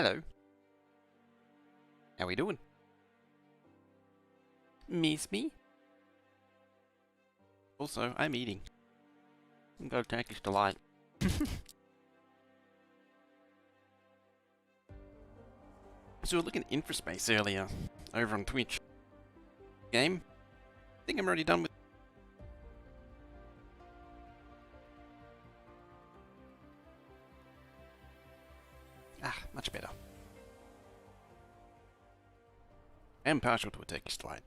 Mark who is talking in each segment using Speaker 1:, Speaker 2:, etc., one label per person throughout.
Speaker 1: Hello. How we doing? Miss me? Also, I'm eating. I'm going to Turkish Delight. So we were looking at Infraspace earlier, over on Twitch. Game? I think I'm already done with... much better. I am partial to a Turkish Delight.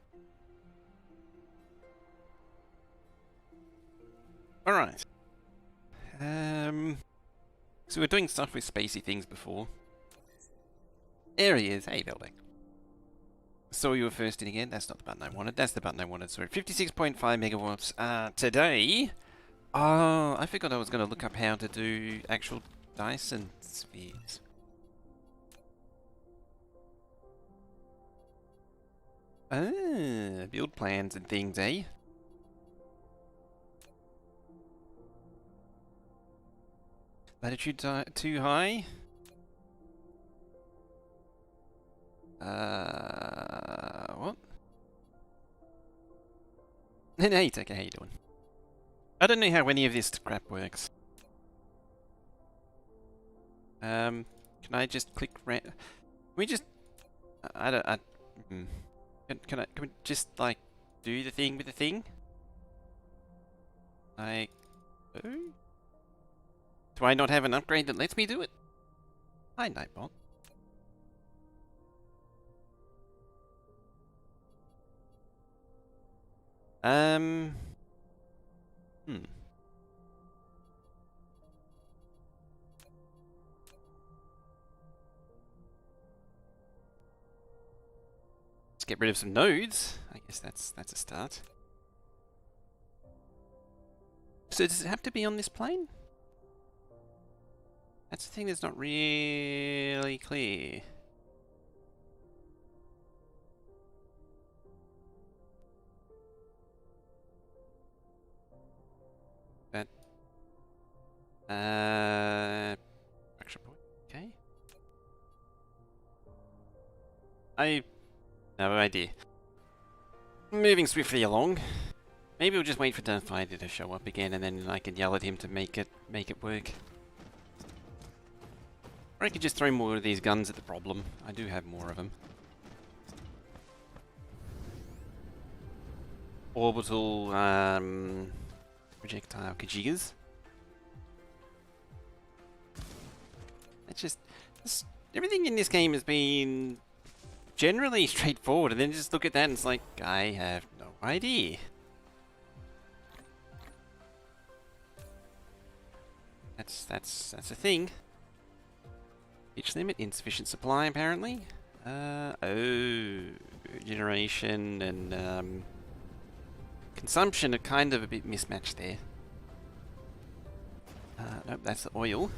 Speaker 1: Alright. So we're doing stuff with spacey things before. There he is. Hey, Velbeck. Saw you were first in again. That's not the button I wanted. That's the button I wanted. Sorry. 56.5 megawatts. Today... Oh, I forgot I was going to look up how to do actual dice and spheres. Build plans and things, eh? Latitude too high? What? Hey, Tucker, how you doing? I don't know how any of this crap works. Can I just click Can we just... Can we just, like, do the thing with the thing? Like... Oh? Do I not have an upgrade that lets me do it? Hi, Nightbot. Let's get rid of some nodes. I guess that's a start. So does it have to be on this plane? That's the thing that's not really clear. That... Extra point, okay. I... no idea. Moving swiftly along. Maybe we'll just wait for Darth Vader to show up again and then I can yell at him to make it work. Or I could just throw more of these guns at the problem. I do have more of them. Orbital, projectile Kajigas. It's just... everything in this game has been generally straightforward, and then just look at that and it's like, I have no idea. That's a thing. Pitch limit, insufficient supply apparently. Generation and consumption are kind of a bit mismatched there. Nope, that's the oil.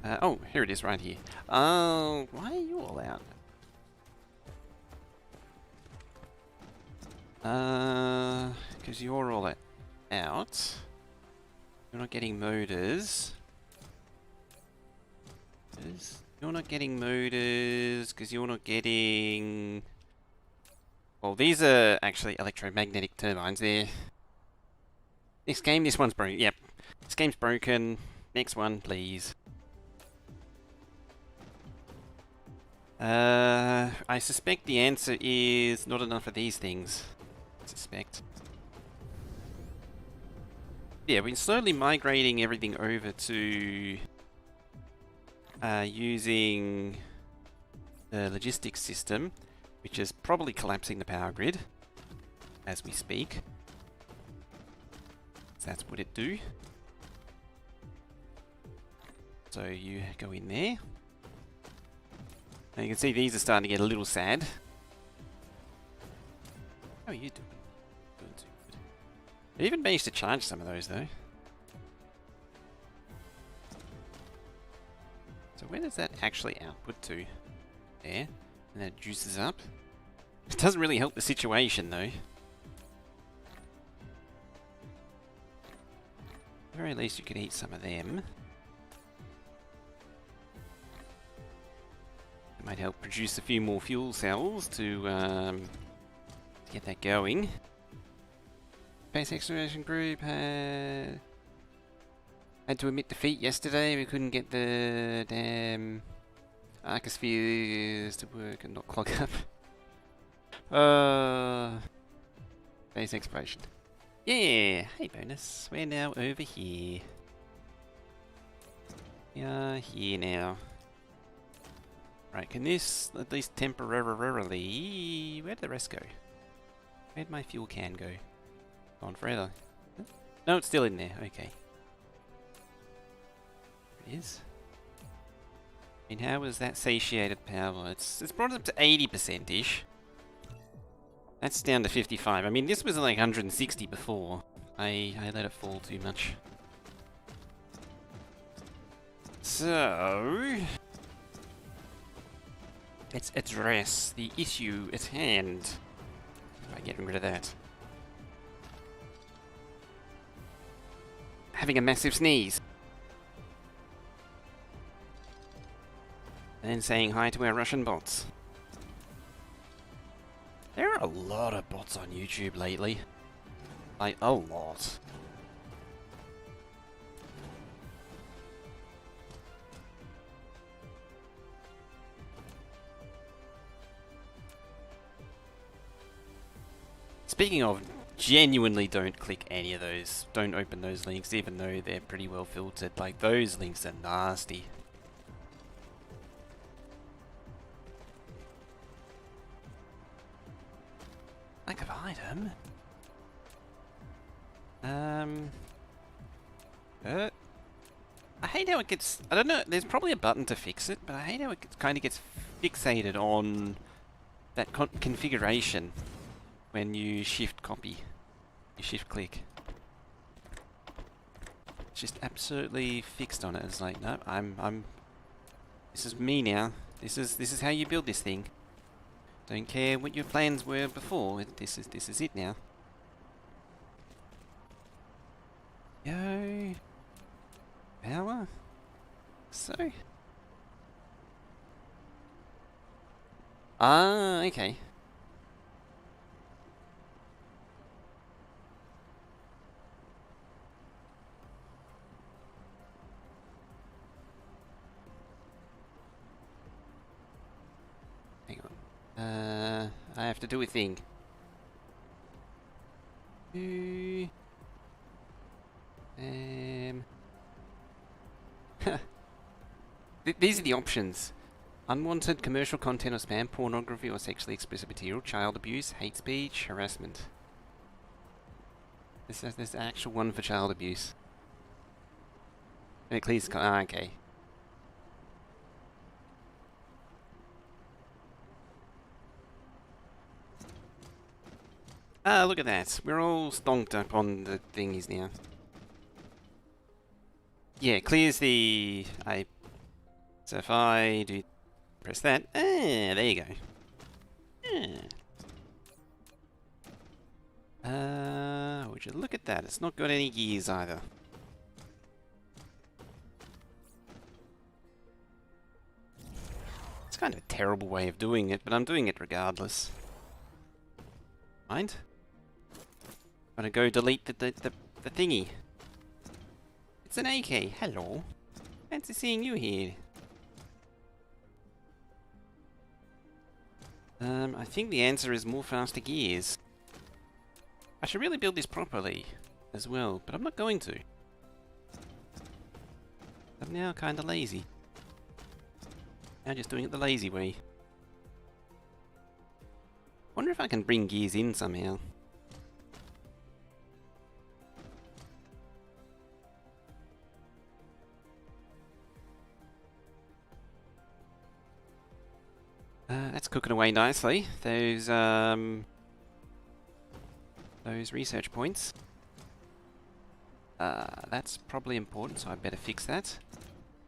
Speaker 1: Oh, here it is right here. Oh, why are you all out? Because you're all out. You're not getting motors. You're not getting motors because you're not getting... well, these are actually electromagnetic turbines there. This one's broken. Yep. This game's broken. Next one, please. I suspect the answer is not enough of these things. I suspect. Yeah, we're slowly migrating everything over to using the logistics system, which is probably collapsing the power grid as we speak. So that's what it do. So you go in there. Now you can see these are starting to get a little sad. How are you doing? Doing too good. I even managed to charge some of those though. So where does that actually output to? There. And that juices up. It doesn't really help the situation though. At the very least you could eat some of them. Might help produce a few more fuel cells to get that going. Space Exploration Group had to admit defeat yesterday. We couldn't get the damn Arcospheres to work and not clog up. Space Exploration. Yeah, hey bonus. We're now over here. We are here now. Right, can this at least temporarily... Where'd the rest go? Where'd my fuel can go? Gone forever. No, it's still in there. Okay. There it is. I mean, how was that satiated power? It's brought it up to 80%-ish. That's down to 55. I mean, this was like 160 before. I let it fall too much. So... let's address the issue at hand by getting rid of that. Having a massive sneeze. And saying hi to our Russian bots. There are a lot of bots on YouTube lately. Like, a lot. Speaking of, genuinely don't click any of those. Don't open those links, even though they're pretty well filtered. Like, those links are nasty. Lack of item? I hate how it gets... I don't know, there's probably a button to fix it, but I hate how it kind of gets fixated on that configuration when you shift copy. You shift click. It's just absolutely fixed on it. It's like, no, I'm... This is me now. This is how you build this thing. Don't care what your plans were before. This is it now. Yo. Power. So. Ah, okay. Hang on. I have to do a thing. These are the options. Unwanted commercial content or spam, pornography or sexually explicit material, child abuse, hate speech, harassment. There's an actual one for child abuse. And it clears... okay. Ah, look at that. We're all stonked up on the thingies now. Yeah, clears the... So if I do press that... Ah, there you go. Would you look at that? It's not got any gears either. It's kind of a terrible way of doing it, but I'm doing it regardless. Mind? Gotta go delete the thingy. It's an AK. Hello. Fancy seeing you here. I think the answer is more faster gears. I should really build this properly as well, but I'm not going to. I'm now kinda lazy. Now just doing it the lazy way. Wonder if I can bring gears in somehow. That's cooking away nicely. Those research points. That's probably important, so I better fix that.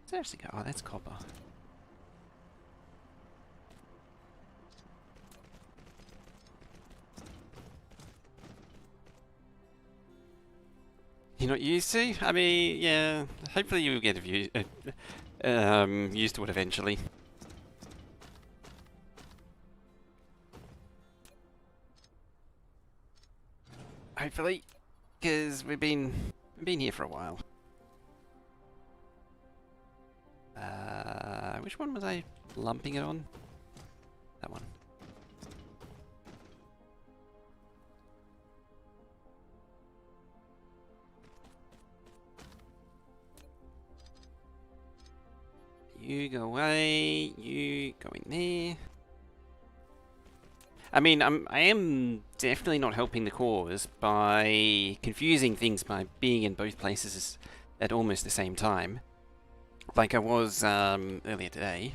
Speaker 1: Let's actually go. Oh, that's copper. You're not used to? I mean, yeah. Hopefully you'll get used to it eventually. hopefully, because we've been here for a while. Which one was I lumping it on? That one. You go away, you go in there. I mean, I am definitely not helping the cause by confusing things by being in both places at almost the same time. Like I was earlier today,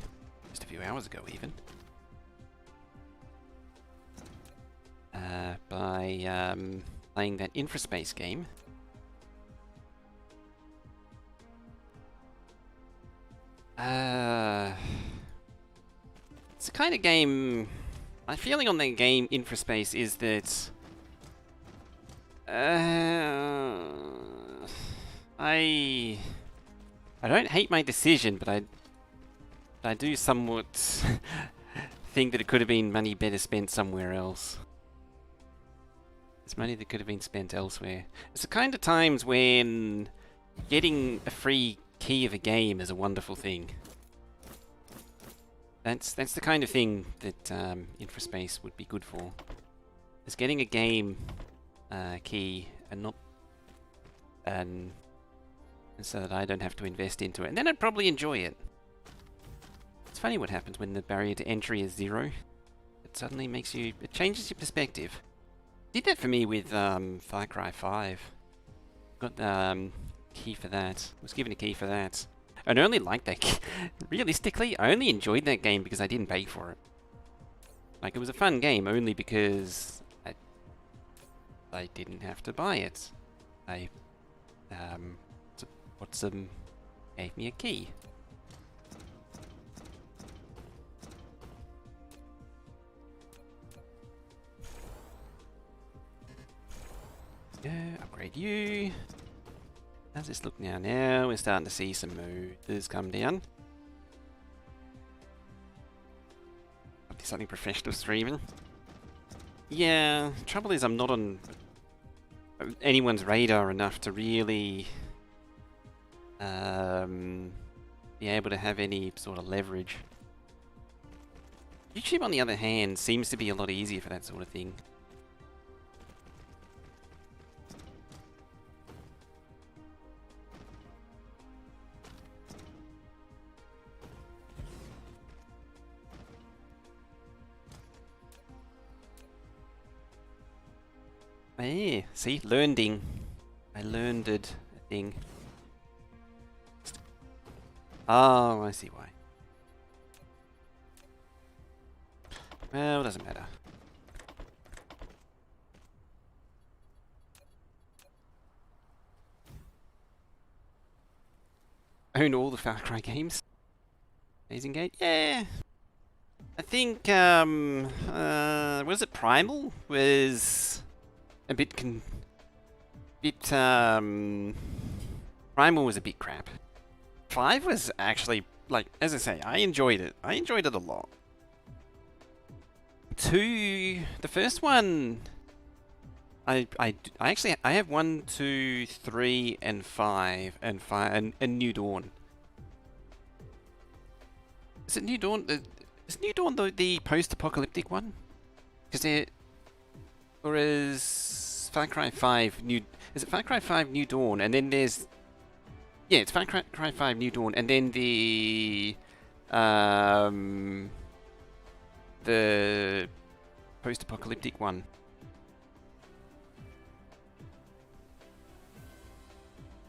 Speaker 1: just a few hours ago even. By playing that Infraspace game. It's the kind of game... My feeling on that game, Infraspace, is that... I don't hate my decision, but I do somewhat think that it could have been money better spent somewhere else. It's money that could have been spent elsewhere. It's the kind of times when getting a free key of a game is a wonderful thing. That's the kind of thing that Infraspace would be good for. Is getting a game key and not so that I don't have to invest into it, and then I'd probably enjoy it. It's funny what happens when the barrier to entry is 0. It suddenly it changes your perspective. Did that for me with Far Cry 5. Got the key for that. Was given a key for that. And I only liked that. Realistically, I only enjoyed that game because I didn't pay for it. Like, it was a fun game only because I didn't have to buy it. Watson gave me a key. Yeah, upgrade you. How's this look now? Now we're starting to see some mooders come down. Something professional streaming. Yeah, trouble is I'm not on anyone's radar enough to really be able to have any sort of leverage. YouTube, on the other hand, seems to be a lot easier for that sort of thing. Yeah, see, learning. I learned a thing. Oh, I see why. Well, it doesn't matter. Own all the Far Cry games. Amazing game? Yeah. I think, was it Primal? Was a bit Primal was a bit crap. 5 was actually, like, as I say, I enjoyed it. I enjoyed it a lot. 2, the first one, I actually, I have 1, 2, 3, and 5, and New Dawn. Is it New Dawn? Is New Dawn the post-apocalyptic one? Because it, or is Far Cry 5 New? Is it Far Cry 5 New Dawn? And then there's, yeah, it's Far Cry 5 New Dawn, and then the post-apocalyptic one.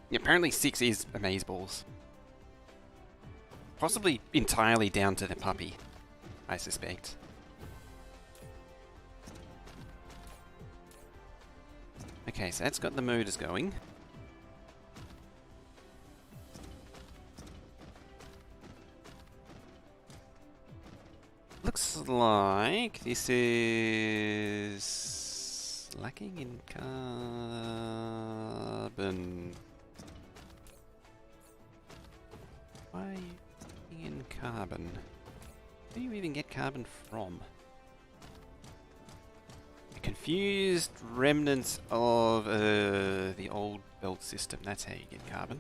Speaker 1: Yeah, apparently 6 is amazeballs. Possibly entirely down to the puppy, I suspect. Okay, so that's got the motors going. Looks like this is lacking in carbon. Why are you lacking in carbon? Where do you even get carbon from? confused remnants of the old belt system. That's how you get carbon.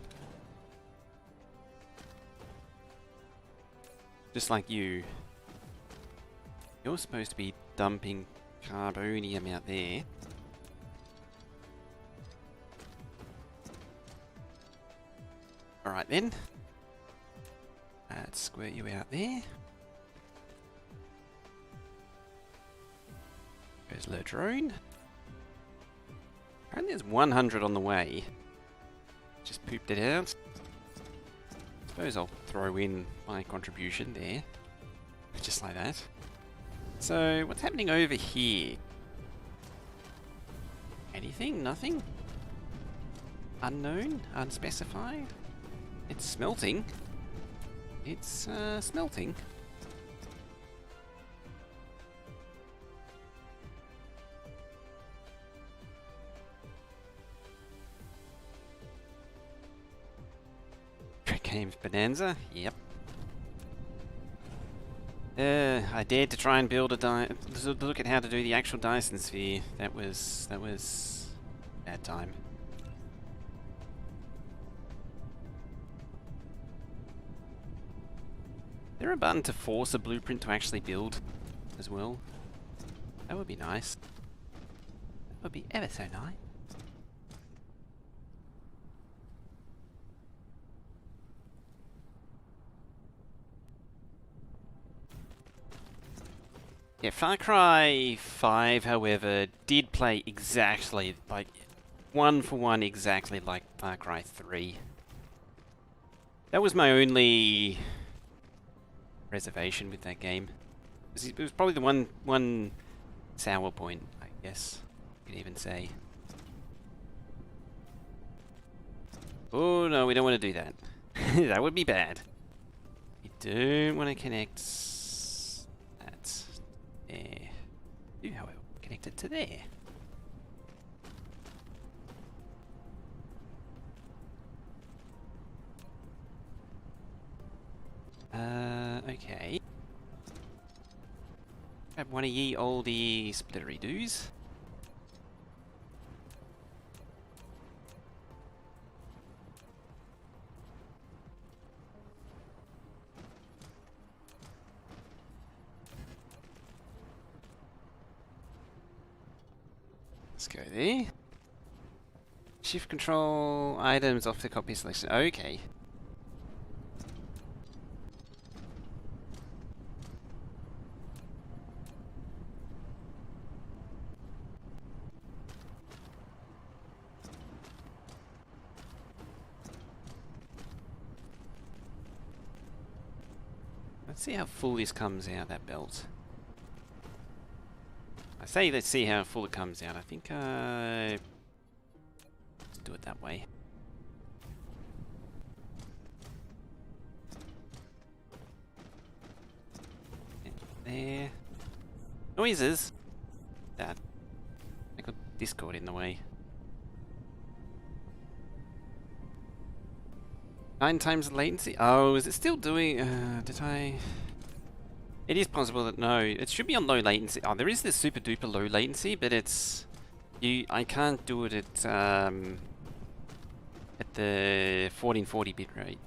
Speaker 1: Just like you. You're supposed to be dumping carbonium out there. Alright then. Let's squirt you out there. Goes the drone. Apparently there's 100 on the way. Just pooped it out. Suppose I'll throw in my contribution there. Just like that. So, what's happening over here? Anything? Nothing? Unknown? Unspecified? It's smelting. It's smelting. Games Bonanza? Yep. I dared to try and build a look at how to do the actual Dyson sphere. That was bad time. Is there a button to force a blueprint to actually build as well? That would be nice. That would be ever so nice. Yeah, Far Cry 5, however, did play exactly like one for one exactly like Far Cry 3. That was my only reservation with that game. It was probably the one sour point, I guess you could even say. Oh no, we don't want to do that. That would be bad. We don't want to connect that there. Do however connect it to there. Okay. Grab one of ye oldie splittery doos. Let's go there. Shift control items off the copy selection. Okay. Let's see how full this comes out, that belt. I say let's see how full it comes out. I think let's do it that way. There. Noises! That. I got Discord in the way. 9 times the latency. Oh, is it still doing... did I... It is possible that no, it should be on low latency. Oh, there is this super duper low latency, but it's... I can't do it at the 1440 bit rate.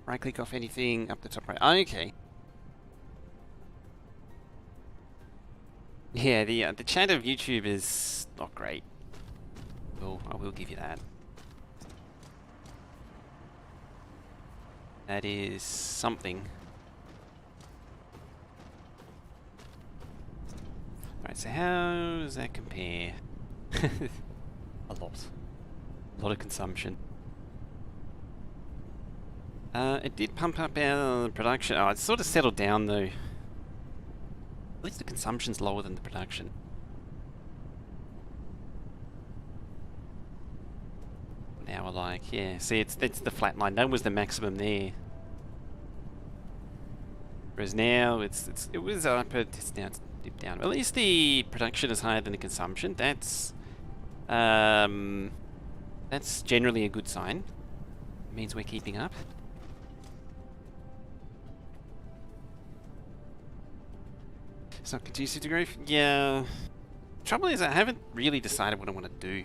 Speaker 1: Right click off anything up the top right. Oh, okay. Yeah, the chat of YouTube is not great. Well, I will give you that. That is something. Alright, so how does that compare? A lot. A lot of consumption. It did pump up our production. Oh, it's sort of settled down though. At least the consumption's lower than the production. Now we're like, yeah, see, it's the flat line. That was the maximum there. Whereas now it was up, but it's now it's dipped down. At least the production is higher than the consumption. That's generally a good sign. It means we're keeping up. It's not conducive to growth? Yeah. Trouble is, I haven't really decided what I want to do.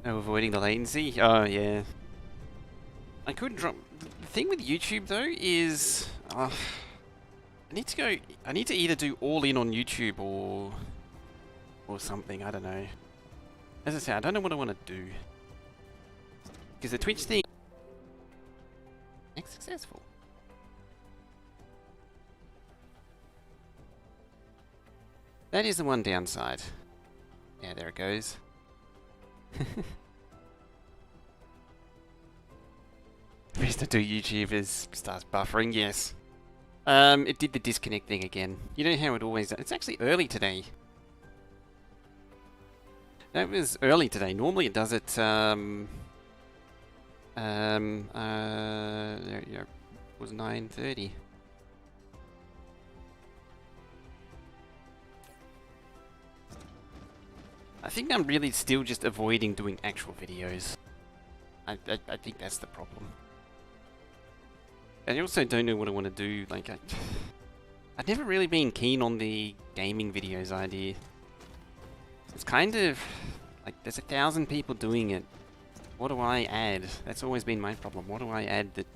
Speaker 1: Oh, avoiding the latency? Oh, yeah. I could drop... The thing with YouTube, though, is... I need to go... I need to either do all in on YouTube or something, I don't know. As I say, I don't know what I want to do. Because the Twitch thing... It's successful. That is the one downside. Yeah, there it goes. Please don't do YouTube as starts buffering, yes. It did the disconnect thing again. You know how it always does. It's actually early today. That was early today. Normally it does it, there it was 9:30. I think I'm really still just avoiding doing actual videos. I think that's the problem. I also don't know what I want to do. Like, I've never really been keen on the gaming videos idea. It's kind of like there's 1,000 people doing it. What do I add? That's always been my problem. What do I add that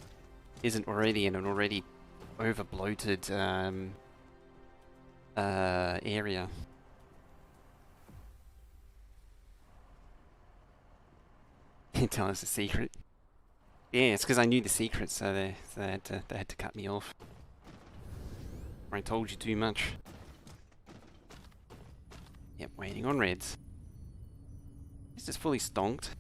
Speaker 1: isn't already in an already over bloated area? Tell us the secret. Yeah, it's because I knew the secret, so they had to cut me off. Or I told you too much. Yep, waiting on reds. It's just fully stonked.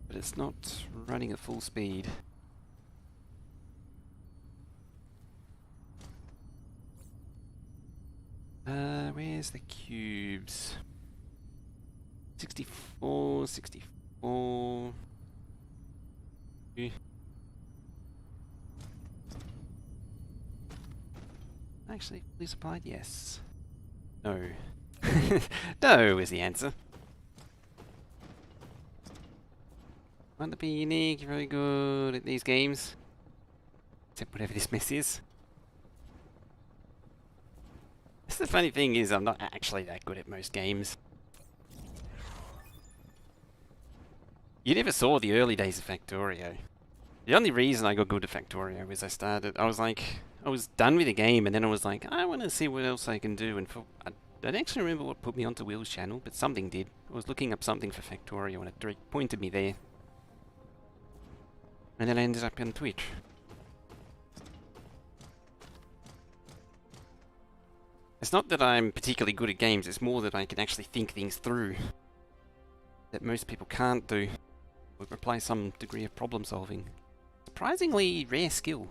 Speaker 1: But it's not running at full speed. Where's the cubes? 64, 64. Actually, fully supplied? Yes. No. No is the answer. Want to be unique, you're very good at these games. Except whatever this mess is. The funny thing is, I'm not actually that good at most games. You never saw the early days of Factorio. The only reason I got good at Factorio was I was done with the game, and then I was like, I want to see what else I can do. And I don't actually remember what put me onto Will's channel, but something did. I was looking up something for Factorio, and it pointed me there. And then I ended up on Twitch. It's not that I'm particularly good at games, it's more that I can actually think things through. That most people can't do. Would require some degree of problem solving. Surprisingly rare skill.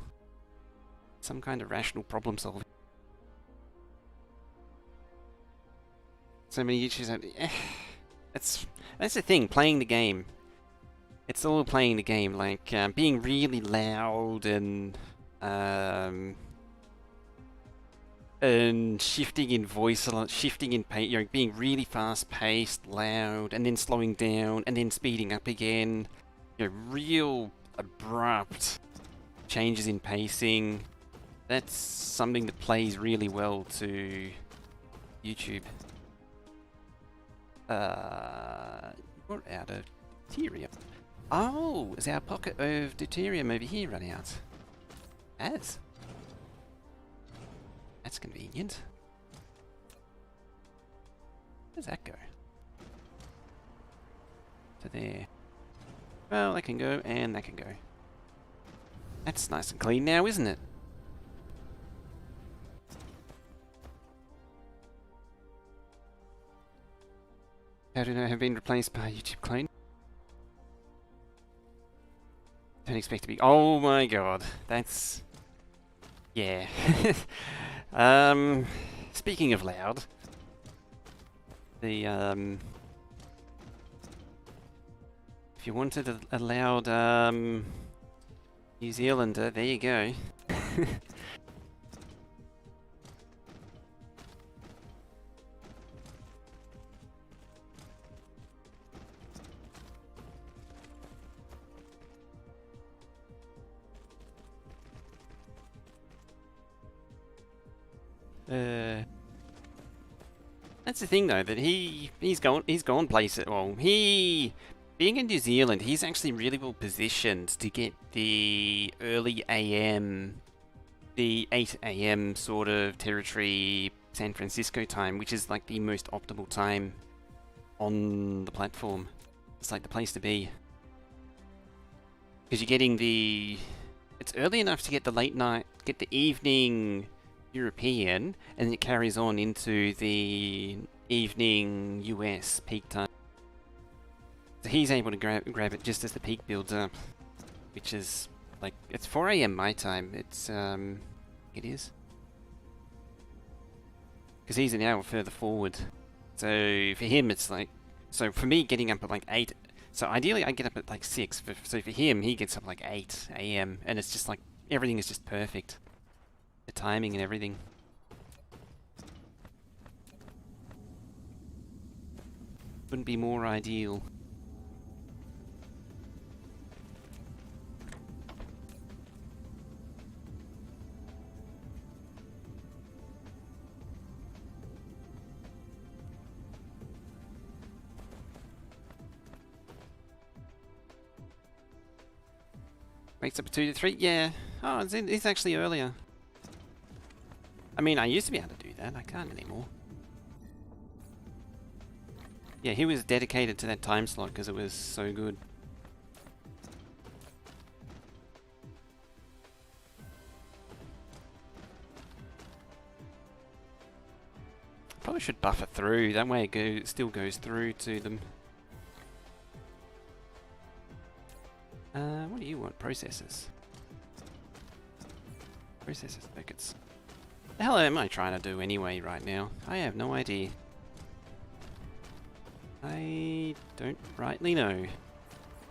Speaker 1: Some kind of rational problem solving. So many YouTubers out there. That's the thing, playing the game. It's all playing the game, like being really loud and shifting in voice a lot, shifting in pace, you know, being really fast-paced, loud, and then slowing down, and then speeding up again. You know, real abrupt changes in pacing. That's something that plays really well to YouTube. We're out of deuterium. Oh, is our pocket of deuterium over here run out? As? That's convenient. Where does that go? To there. Well, that can go, and that can go. That's nice and clean now, isn't it? How do I have been replaced by YouTube clone? Don't expect to be. Oh my god, that's. Yeah. Speaking of loud, the if you wanted a loud New Zealander, there you go. That's the thing though, that he's gone places. Well, being in New Zealand, he's actually really well positioned to get the early AM, the 8 AM sort of territory San Francisco time, which is like the most optimal time on the platform. It's like the place to be. Because you're getting it's early enough to get the late night, get the evening European, and it carries on into the evening US peak time. So he's able to grab it just as the peak builds up, which is like, it's 4 AM my time. It is. Because he's an hour further forward. So for him, it's like, so for me, getting up at like 8. So ideally, I get up at like 6. So for him, he gets up like 8 AM, and it's just like, everything is just perfect. The timing and everything. Couldn't be more ideal. Wakes up at 2 to 3? Yeah. Oh, it's actually earlier. I mean, I used to be able to do that. I can't anymore. Yeah, he was dedicated to that time slot because it was so good. Probably should buffer through. That way it still goes through to them. What do you want? Processors. Processor circuits. The hell am I trying to do anyway right now? I have no idea. I don't rightly know.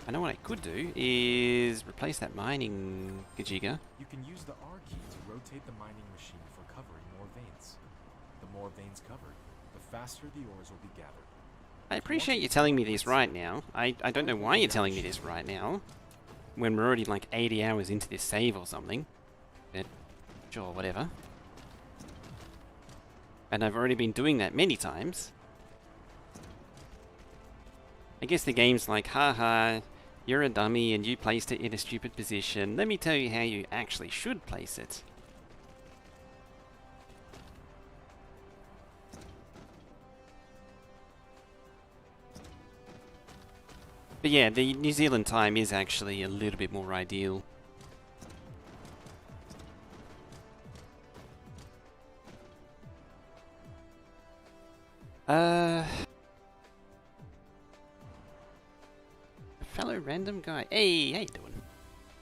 Speaker 1: I know what I could do is replace that mining Gajiga.
Speaker 2: You can use the R key to rotate the mining machine for covering more veins. The more veins covered, the faster the ores will be gathered.
Speaker 1: I appreciate you telling me this right now. I don't know why you're telling me this right now, when we're already like 80 hours into this save or something. But sure, whatever. And I've already been doing that many times. I guess the game's like, haha, you're a dummy and you placed it in a stupid position. Let me tell you how you actually should place it. But yeah, the New Zealand time is actually a little bit more ideal. Fellow random guy. Hey, how you doing?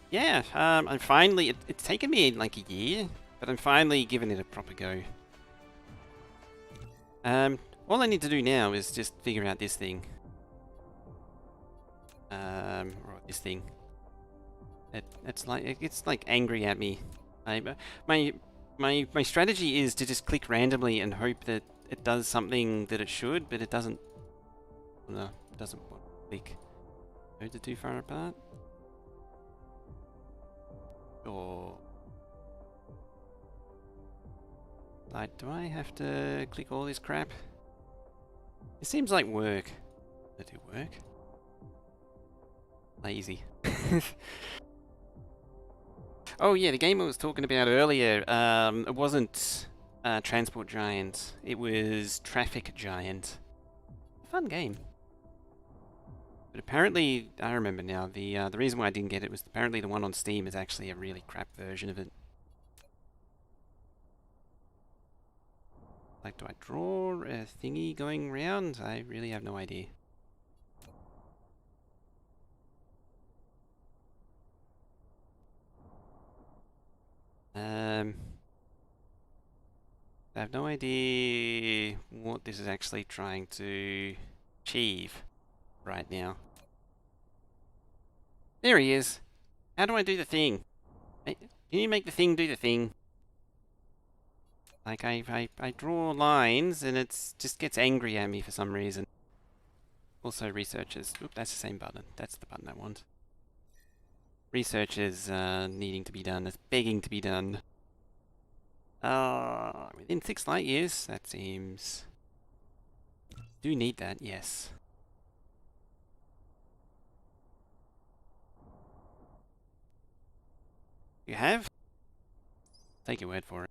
Speaker 1: Yeah, I'm finally, it's taken me like a year, but I'm finally giving it a proper go. All I need to do now is just figure out this thing. Or this thing. It's like angry at me. My strategy is to just click randomly and hope that it does something that it should, but it doesn't. No, it doesn't click. Nodes are too far apart. Or like, do I have to click all this crap? It seems like work. Does it do work? Lazy. Oh yeah, the game I was talking about earlier, it wasn't Transport Giant, it was Traffic Giant. Fun game. But apparently, I remember now, the reason why I didn't get it was apparently the one on Steam is actually a really crap version of it. Like, do I draw a thingy going round? I really have no idea. I have no idea what this is actually trying to achieve right now. There he is. How do I do the thing? Can you make the thing do the thing? Like, I draw lines and it just gets angry at me for some reason. Also, researchers. Oop, that's the same button. That's the button I want. Research is needing to be done. It's begging to be done. Within 6 light years? That seems... Do need that, yes. You have? Take your word for it.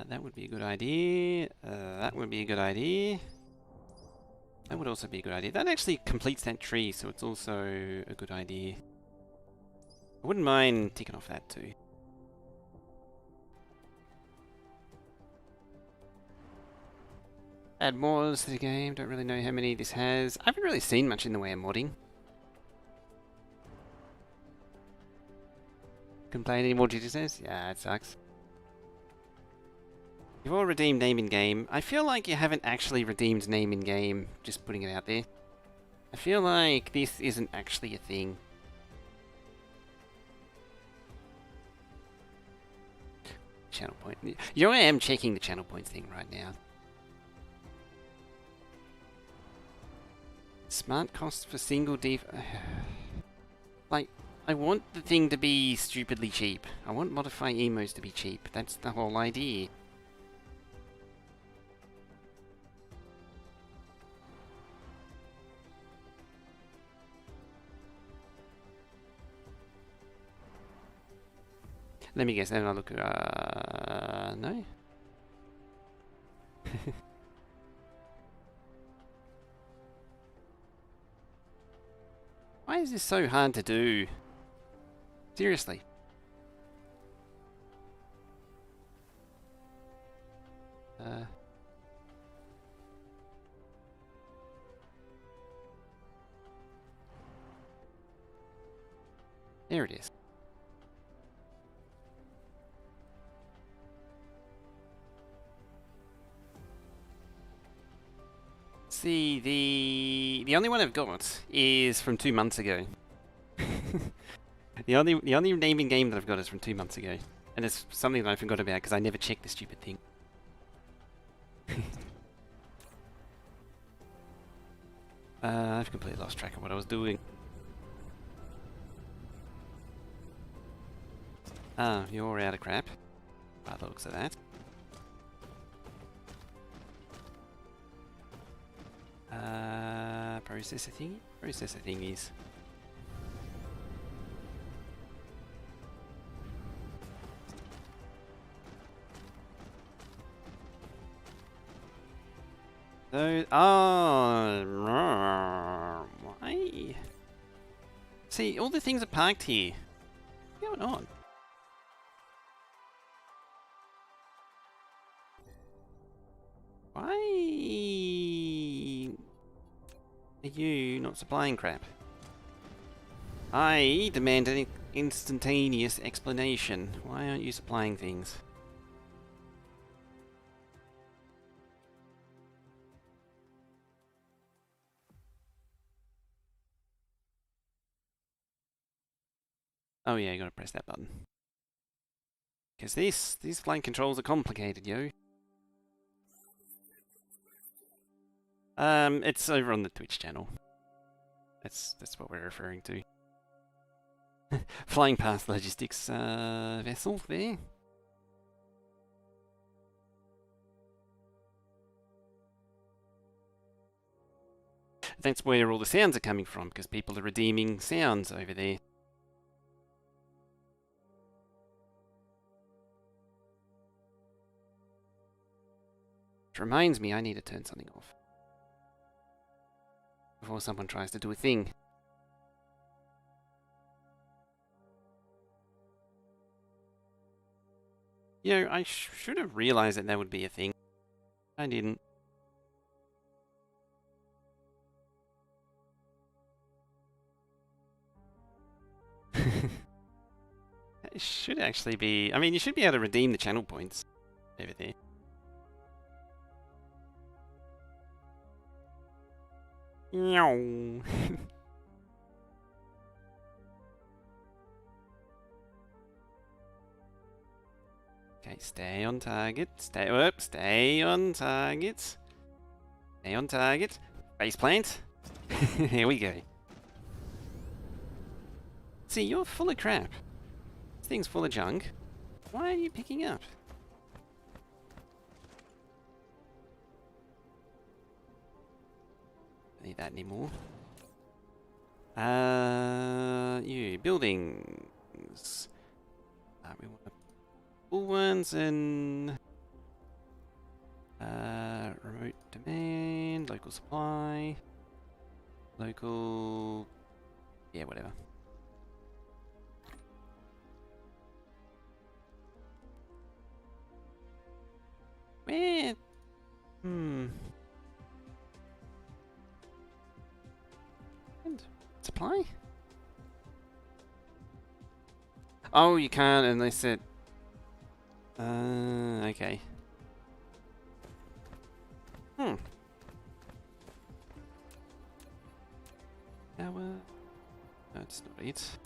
Speaker 1: That would be a good idea. That would be a good idea. That would also be a good idea. That actually completes that tree, so it's also a good idea. I wouldn't mind ticking off that too. Add mods to the game. Don't really know how many this has. I haven't really seen much in the way of modding. Couldn't play any more GTSs? Yeah, it sucks. You've all redeemed name in game. I feel like you haven't actually redeemed name in game, just putting it out there. I feel like this isn't actually a thing. Channel point. You know, I am checking the channel points thing right now. Smart cost for single def... Like, I want the thing to be stupidly cheap. I want modify emos to be cheap. That's the whole idea. Let me guess, then I'll look... no? Why is this so hard to do? Seriously. There it is. See, the only one I've got is from 2 months ago. the only naming game that I've got is from 2 months ago, and it's something that I forgot about because I never checked the stupid thing. I've completely lost track of what I was doing. Ah, you're out of crap. By the looks of that. Processor thingy? Processor thingies. So, why? See, all the things are parked here. What's going on? Why are you not supplying crap? I demand an instantaneous explanation. Why aren't you supplying things? Oh yeah, you gotta press that button. Because these flight controls are complicated, yo. It's over on the Twitch channel. That's what we're referring to. Flying past logistics vessel there. That's where all the sounds are coming from, because people are redeeming sounds over there. Which reminds me, I need to turn something off before someone tries to do a thing. You know, I should have realized that would be a thing. I didn't. It should actually be... I mean, you should be able to redeem the channel points over there. No. Okay, stay on target. Stay on target. Stay on target. Base plant. Here we go. See, you're full of crap. thing's full of junk. Why are you picking up? Don't need that anymore. You buildings. We want the full ones and remote demand, local supply, local, yeah, whatever. Where? And supply? Oh, you can't unless it. Okay. Power. That's not it.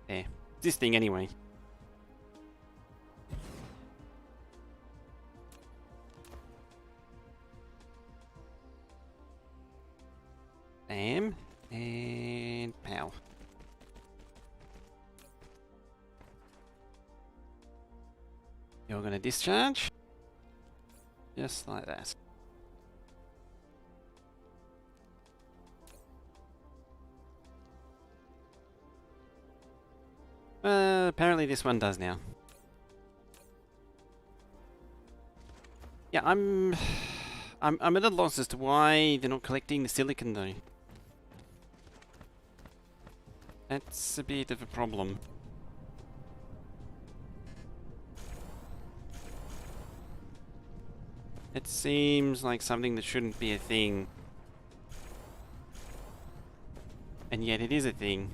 Speaker 1: There. This thing anyway. Bam. And pow. You're gonna discharge. Just like that. Apparently this one does now. Yeah, I'm at a loss as to why they're not collecting the silicon though. That's a bit of a problem. It seems like something that shouldn't be a thing. And yet it is a thing.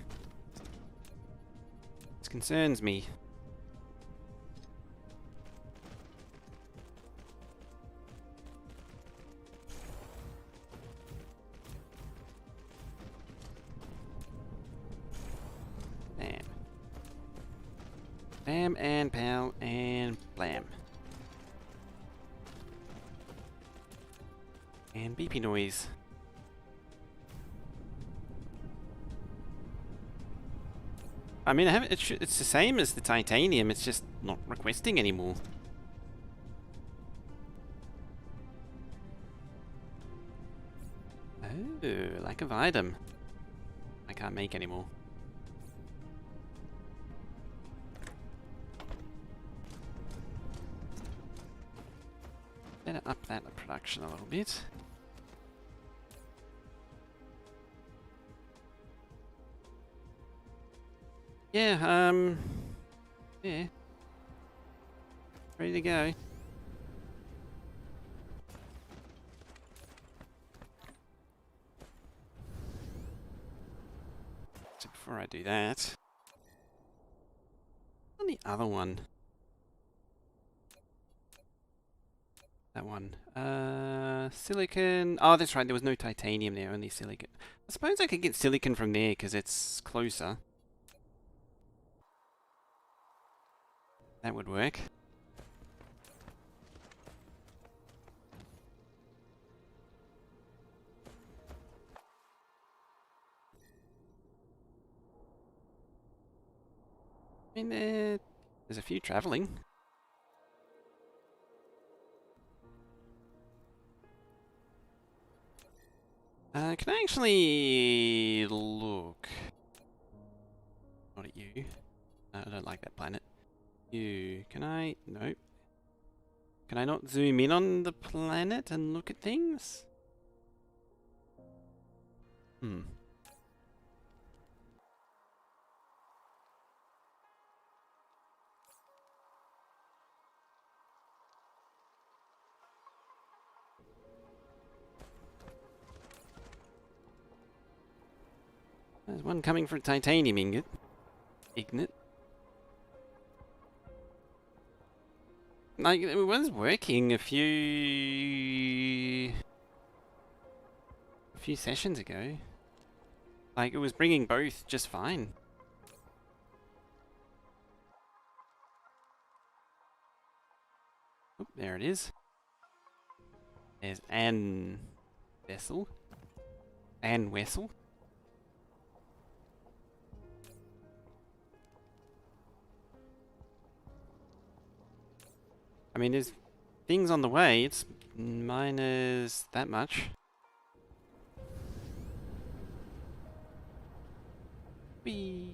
Speaker 1: This concerns me. Bam. Bam and pow and blam. And beepy noise. I mean, it's the same as the titanium, it's just not requesting anymore. Oh, lack of item. I can't make anymore. Better up that production a little bit. Yeah, yeah. Ready to go. So before I do that, on the other one. That one. Silicon. Oh, that's right. There was no titanium there, only silicon. I suppose I could get silicon from there because it's closer. That would work. I mean, there's a few traveling. Can I actually look? Not at you. No, I don't like that planet. You, can I? Nope. Can I not zoom in on the planet and look at things? There's one coming for a titanium ingot. Ignite. Like, it was working a few sessions ago. Like, it was bringing both just fine. Oh, there it is. There's an vessel. An vessel. mean, there's things on the way. It's minus that much. Whee!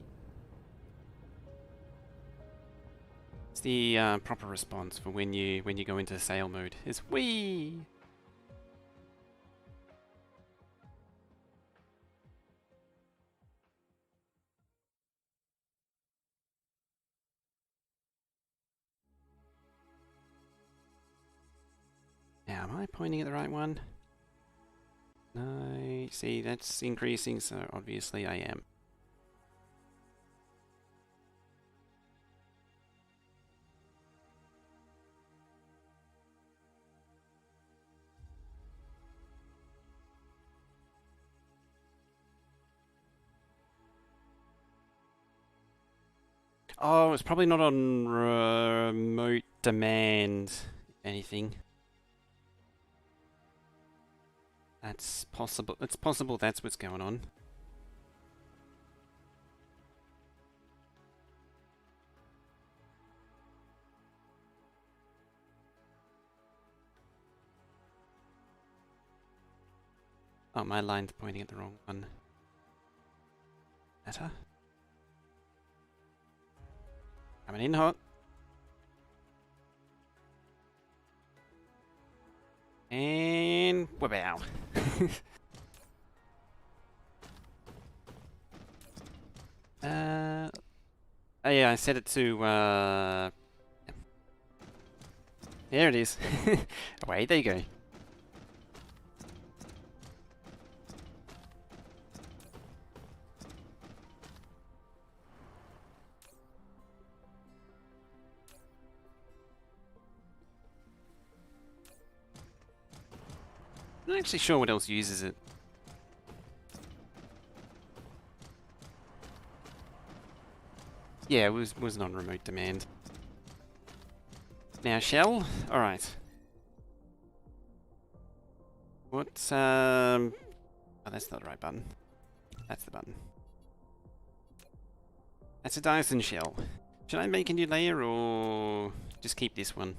Speaker 1: It's the proper response for when you go into sail mode. Is whee! Now, am I pointing at the right one? No, see, that's increasing, so obviously I am. Oh, it's probably not on remote demand, if anything. That's possible. It's possible that's what's going on. Oh, my line's pointing at the wrong one. Better. Coming in hot. And wow. Oh yeah, I set it to there it is. Away there you go. I'm not actually sure what else uses it. Yeah, it was on remote demand. Now shell? Alright. What oh, that's not the right button. That's the button. That's a Dyson shell. Should I make a new layer or just keep this one?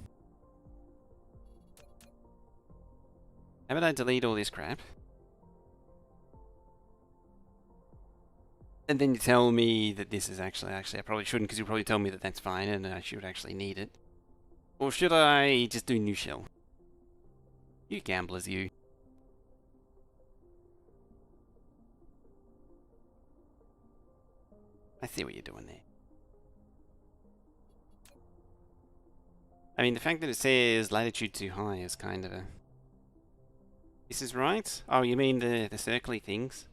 Speaker 1: How about I delete all this crap? And then you tell me that this is actually I probably shouldn't, because you'll probably tell me that that's fine and I should actually need it. Or should I just do new shell? You gamblers, you. I see what you're doing there. I mean, the fact that it says latitude too high is kind of a... This is right? Oh, you mean the circly things?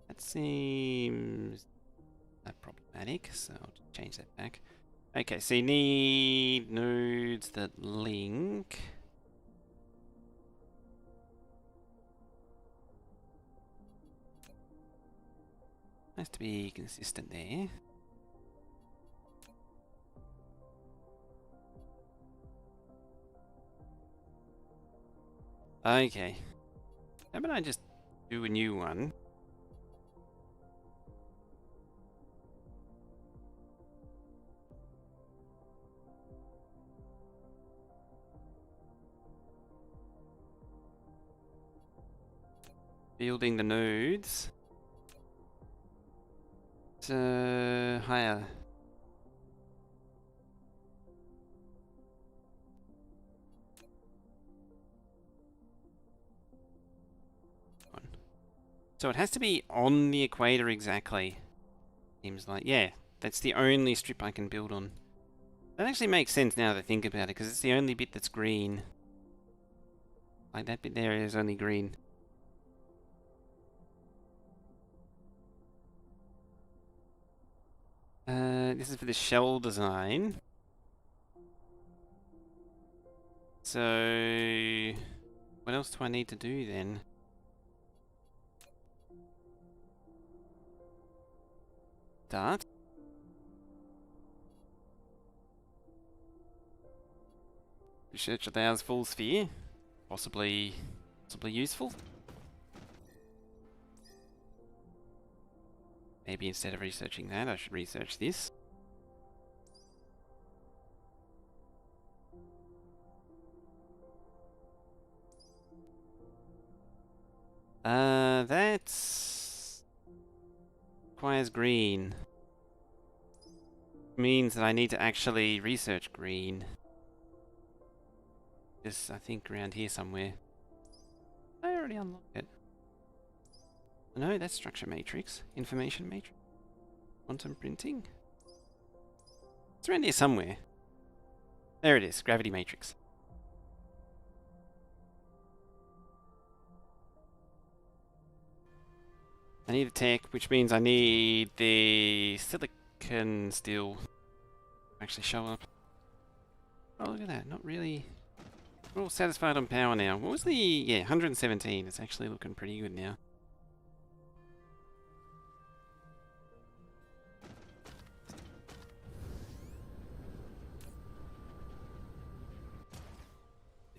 Speaker 1: That seems problematic, so I'll just change that back. Okay, so you need nodes that link. Has to be consistent there. Okay. How about I just do a new one? Building the nodes. Higher. So it has to be on the equator exactly. Seems like, yeah, that's the only strip I can build on. That actually makes sense now that I think about it, because it's the only bit that's green. Like that bit there is only green. This is for the shell design. So, what else do I need to do then? Start. Research allows full sphere. Possibly useful. Maybe instead of researching that, I should research this. That's requires green. Means that I need to actually research green. Just, I think, around here somewhere. I already unlocked it. No, that's structure matrix. Information matrix. Quantum printing. It's around here somewhere. There it is. Gravity matrix. I need a tech, which means I need the silicon steel to actually show up. Oh, look at that. Not really. We're all satisfied on power now. What was the... Yeah, 117. It's actually looking pretty good now.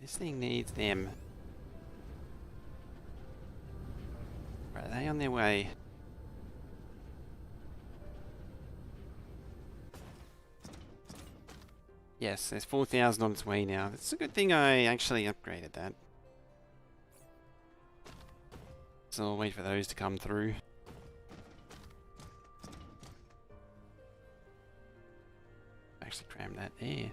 Speaker 1: This thing needs them. Are they on their way? Yes, there's 4,000 on its way now. It's a good thing I actually upgraded that. So I'll wait for those to come through. Actually cram that there.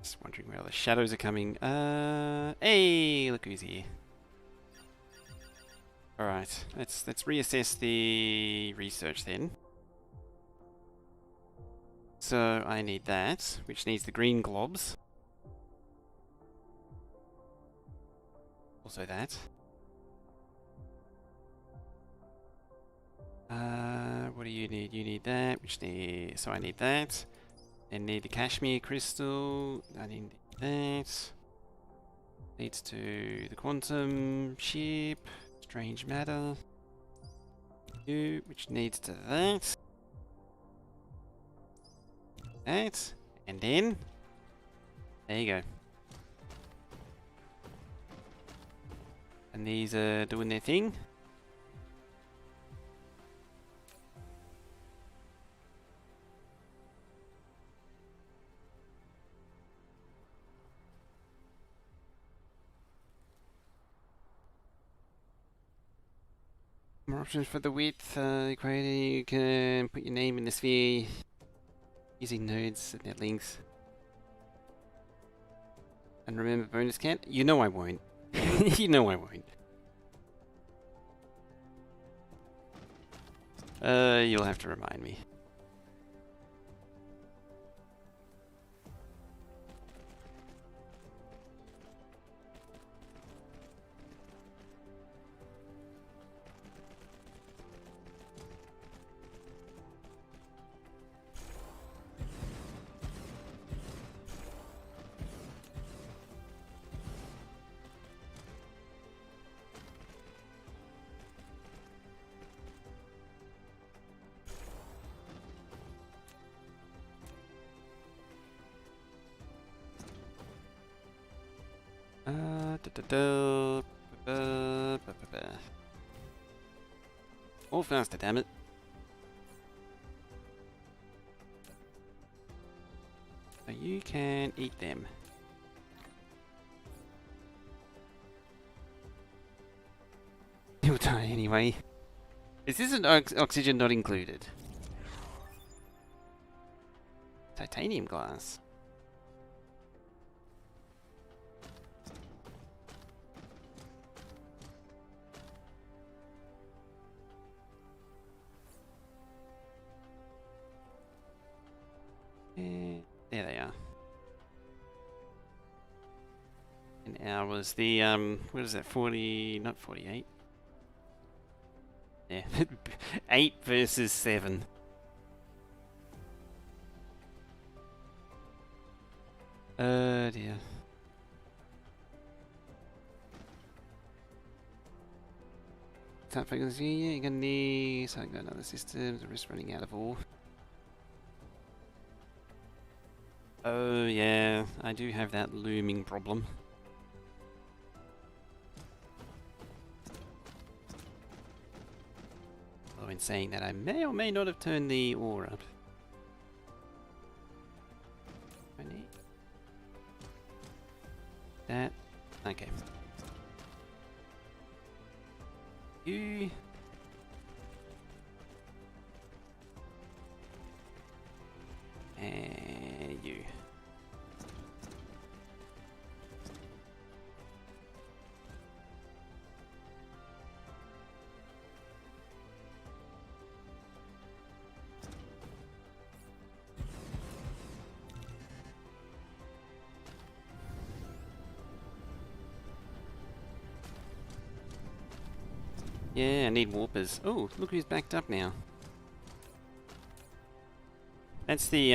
Speaker 1: Just wondering where all the shadows are coming. Hey, look who's here. Alright, let's reassess the research then. So I need that, which needs the green globs. Also that. What do you need? You need that, which need... So I need that. Then need the cashmere crystal. I need that. Leads to the quantum chip. Strange matter. You, which needs to that. That. And then... There you go. And these are doing their thing. More options for the width equator. You can put your name in the sphere using nodes and their links. And remember bonus count? You know I won't. You know I won't. You'll have to remind me. All faster, damn it. So you can eat them. You'll die anyway. Is this an oxygen not included? Titanium glass. There they are. An hour was the, what is that, 40, not 48? Yeah, 8 versus 7. Dear. Can't focus here, you're gonna need, so I got another system, the risk running out of ore. Oh yeah, I do have that looming problem. Although in saying that, I may or may not have turned the ore up. 20. That. Okay. You. And you. Yeah, I need warpers. Oh, look who's backed up now. That's the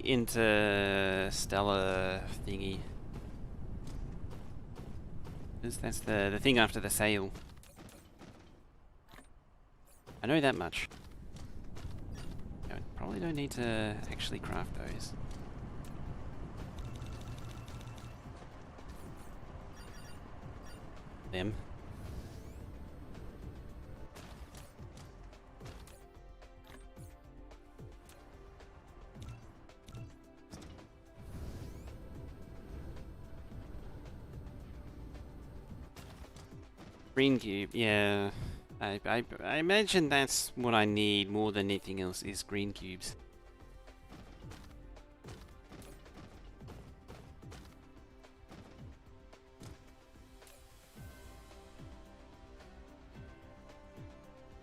Speaker 1: interstellar thingy. That's the thing after the sail. I know that much. I probably don't need to actually craft those. Them. Green cube, yeah. I imagine that's what I need more than anything else is green cubes.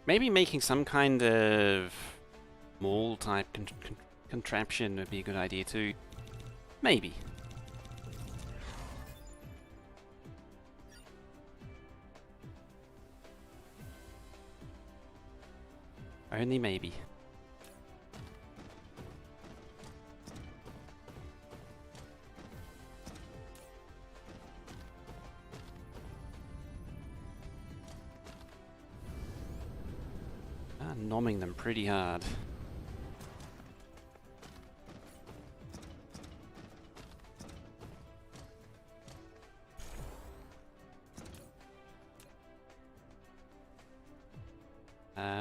Speaker 1: Maybe making some kind of mall type contraption would be a good idea too. Maybe. Only maybe. Nomming them pretty hard.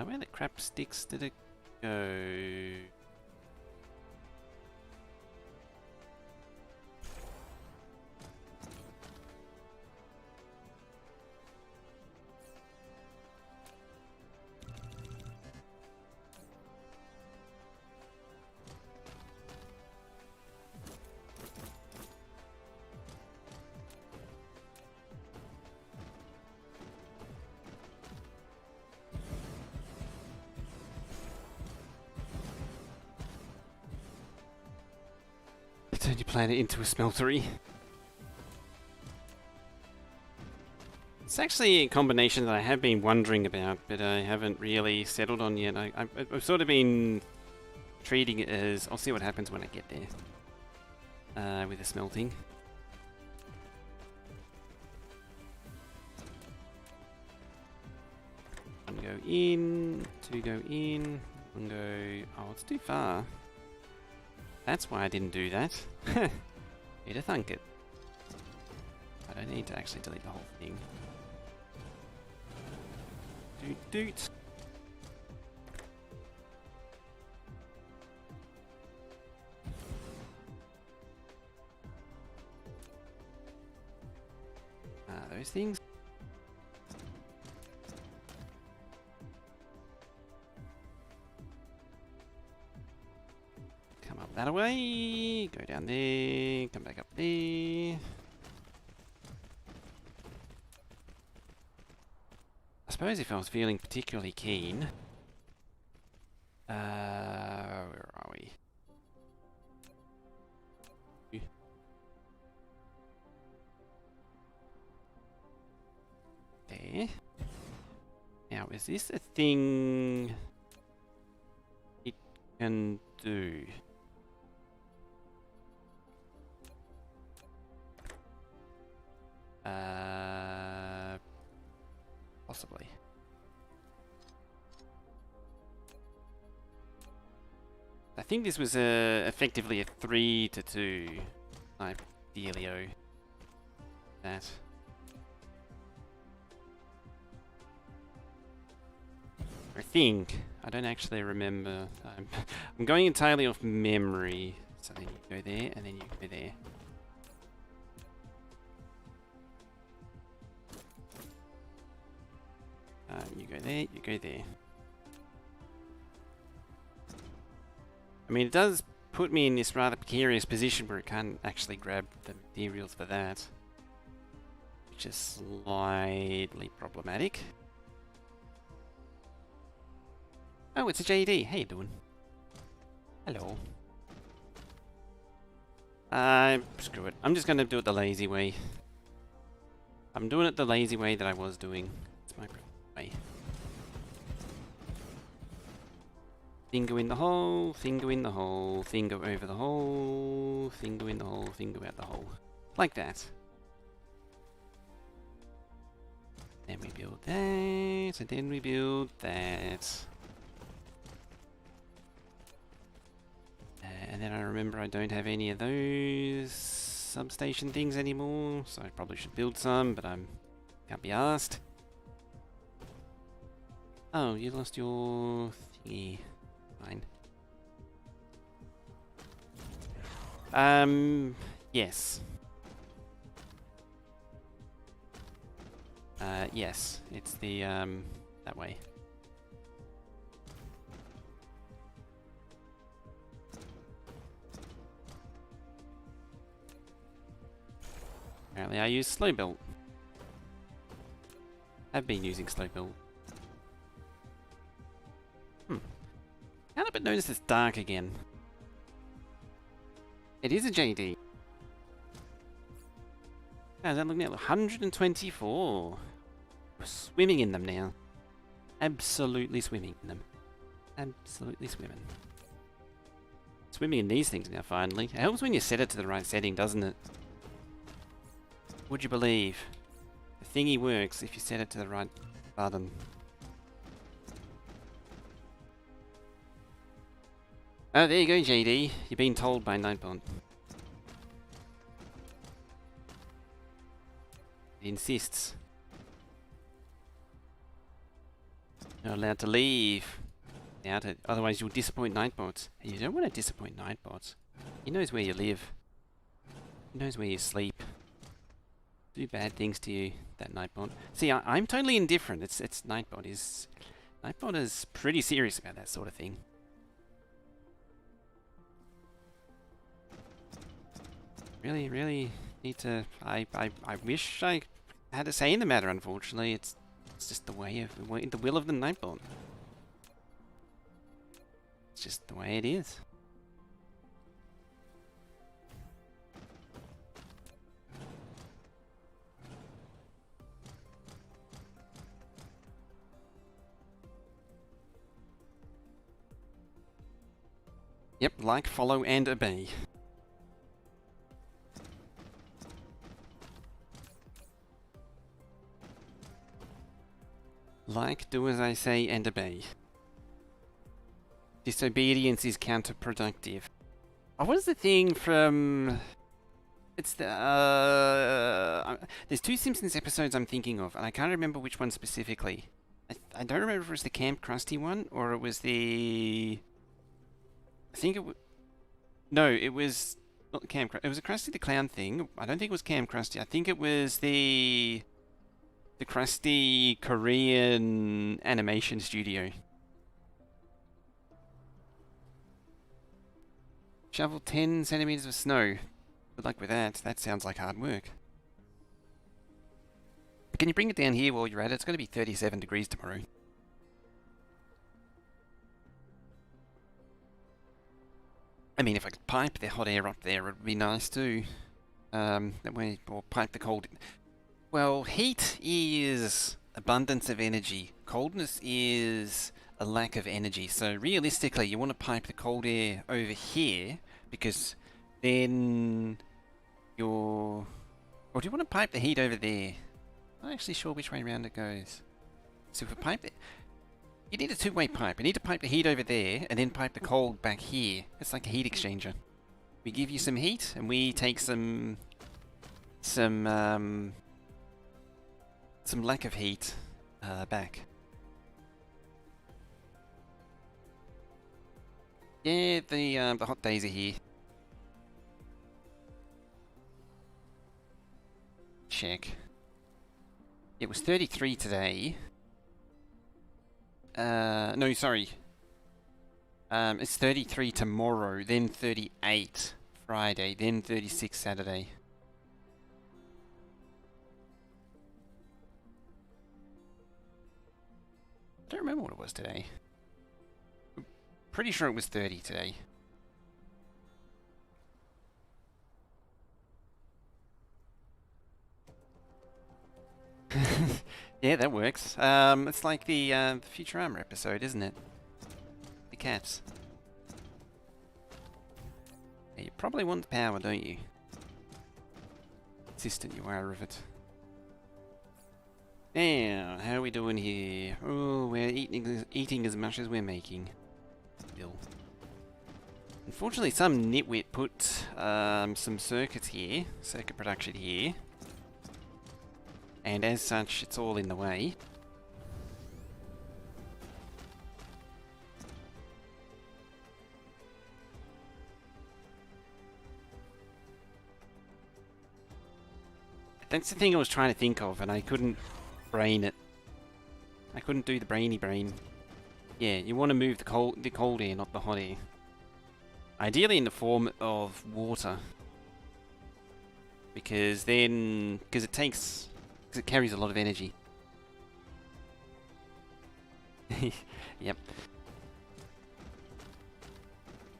Speaker 1: Where the crap sticks did it go? Turn your planet into a smeltery. It's actually a combination that I have been wondering about, but I haven't really settled on yet. I've sort of been treating it as, I'll see what happens when I get there. With the smelting. One go in, two go in, one go... Oh, it's too far. That's why I didn't do that. Need to thunk it. I don't need to actually delete the whole thing. Doot doot. Those things. Come up that way, go down there, come back up there. I suppose if I was feeling particularly keen... where are we? There. Now, is this a thing it can do? Possibly. I think this was effectively a 3-2 type dealio. That. I think. I don't actually remember. I'm going entirely off memory. So then you go there, and then you go there. You go there, you go there. I mean, it does put me in this rather precarious position where I can't actually grab the materials for that. Which is slightly problematic. Oh, it's a JD. How you doing? Hello. Screw it. I'm just gonna do it the lazy way. I'm doing it the lazy way that I was doing. It's my way. Finger in the hole, finger in the hole, finger over the hole, finger in the hole, finger out the hole. Like that. Then we build that, and then we build that. And then I remember I don't have any of those substation things anymore, so I probably should build some, but I can't be asked. Oh, you lost your thingy. Fine. Yes. Yes, it's the, that way. Apparently I use slow build. I've been using slow build. Can't help but notice it's dark again. It is a JD. How's that looking at? 124. We're swimming in them now. Absolutely swimming in them. Absolutely swimming. Swimming in these things now, finally. It helps when you set it to the right setting, doesn't it? Would you believe? The thingy works if you set it to the right button. Oh, there you go, JD. You're being told by Nightbond. He insists. You're allowed to leave. Otherwise you'll disappoint Nightbots. And you don't want to disappoint Nightbots. He knows where you live. He knows where you sleep. Do bad things to you, that Nightbot. See, I'm totally indifferent. It's Nightbot is pretty serious about that sort of thing. Really need to. I wish I had a say in the matter. Unfortunately, it's just the will of the Nightbot. It's just the way it is. Yep, like, follow, and obey. Like, do as I say, and obey. Disobedience is counterproductive. Oh, what is the thing from... It's the... there's two Simpsons episodes I'm thinking of, and I can't remember which one specifically. I don't remember if it was the Camp Krusty one, or it was the... I think it was... No, it was not Camp Krusty. It was a Krusty the Clown thing. I don't think it was Camp Krusty. I think it was the Krusty Korean animation studio. Shovel 10 centimeters of snow. Good luck with that. That sounds like hard work. Can you bring it down here while you're at it? It's going to be 37 degrees tomorrow. I mean, if I could pipe the hot air up there, it would be nice too. That way, or pipe the cold. Well, heat is abundance of energy. Coldness is a lack of energy. So realistically, you want to pipe the cold air over here, because then you're... Or do you want to pipe the heat over there? I'm not actually sure which way around it goes. So if we pipe it... You need a two-way pipe. You need to pipe the heat over there, and then pipe the cold back here. It's like a heat exchanger. We give you some heat, and we take some lack of heat back. Yeah, the hot days are here. Check. It was 33 today. No, sorry. It's 33 tomorrow, then 38 Friday, then 36 Saturday. I don't remember what it was today. I'm pretty sure it was 30 today. Yeah, that works. It's like the Futurama episode, isn't it? The cats. Yeah, you probably want the power, don't you? Insistent you are of it. Now, how are we doing here? Oh, we're eating as much as we're making. Still. Unfortunately, some nitwit put some circuits here, circuit production here. And as such, it's all in the way. That's the thing I was trying to think of, and I couldn't brain it. I couldn't do the brainy brain. Yeah, you want to move the cold air, not the hot air. Ideally in the form of water. Because then... because it carries a lot of energy. Yep.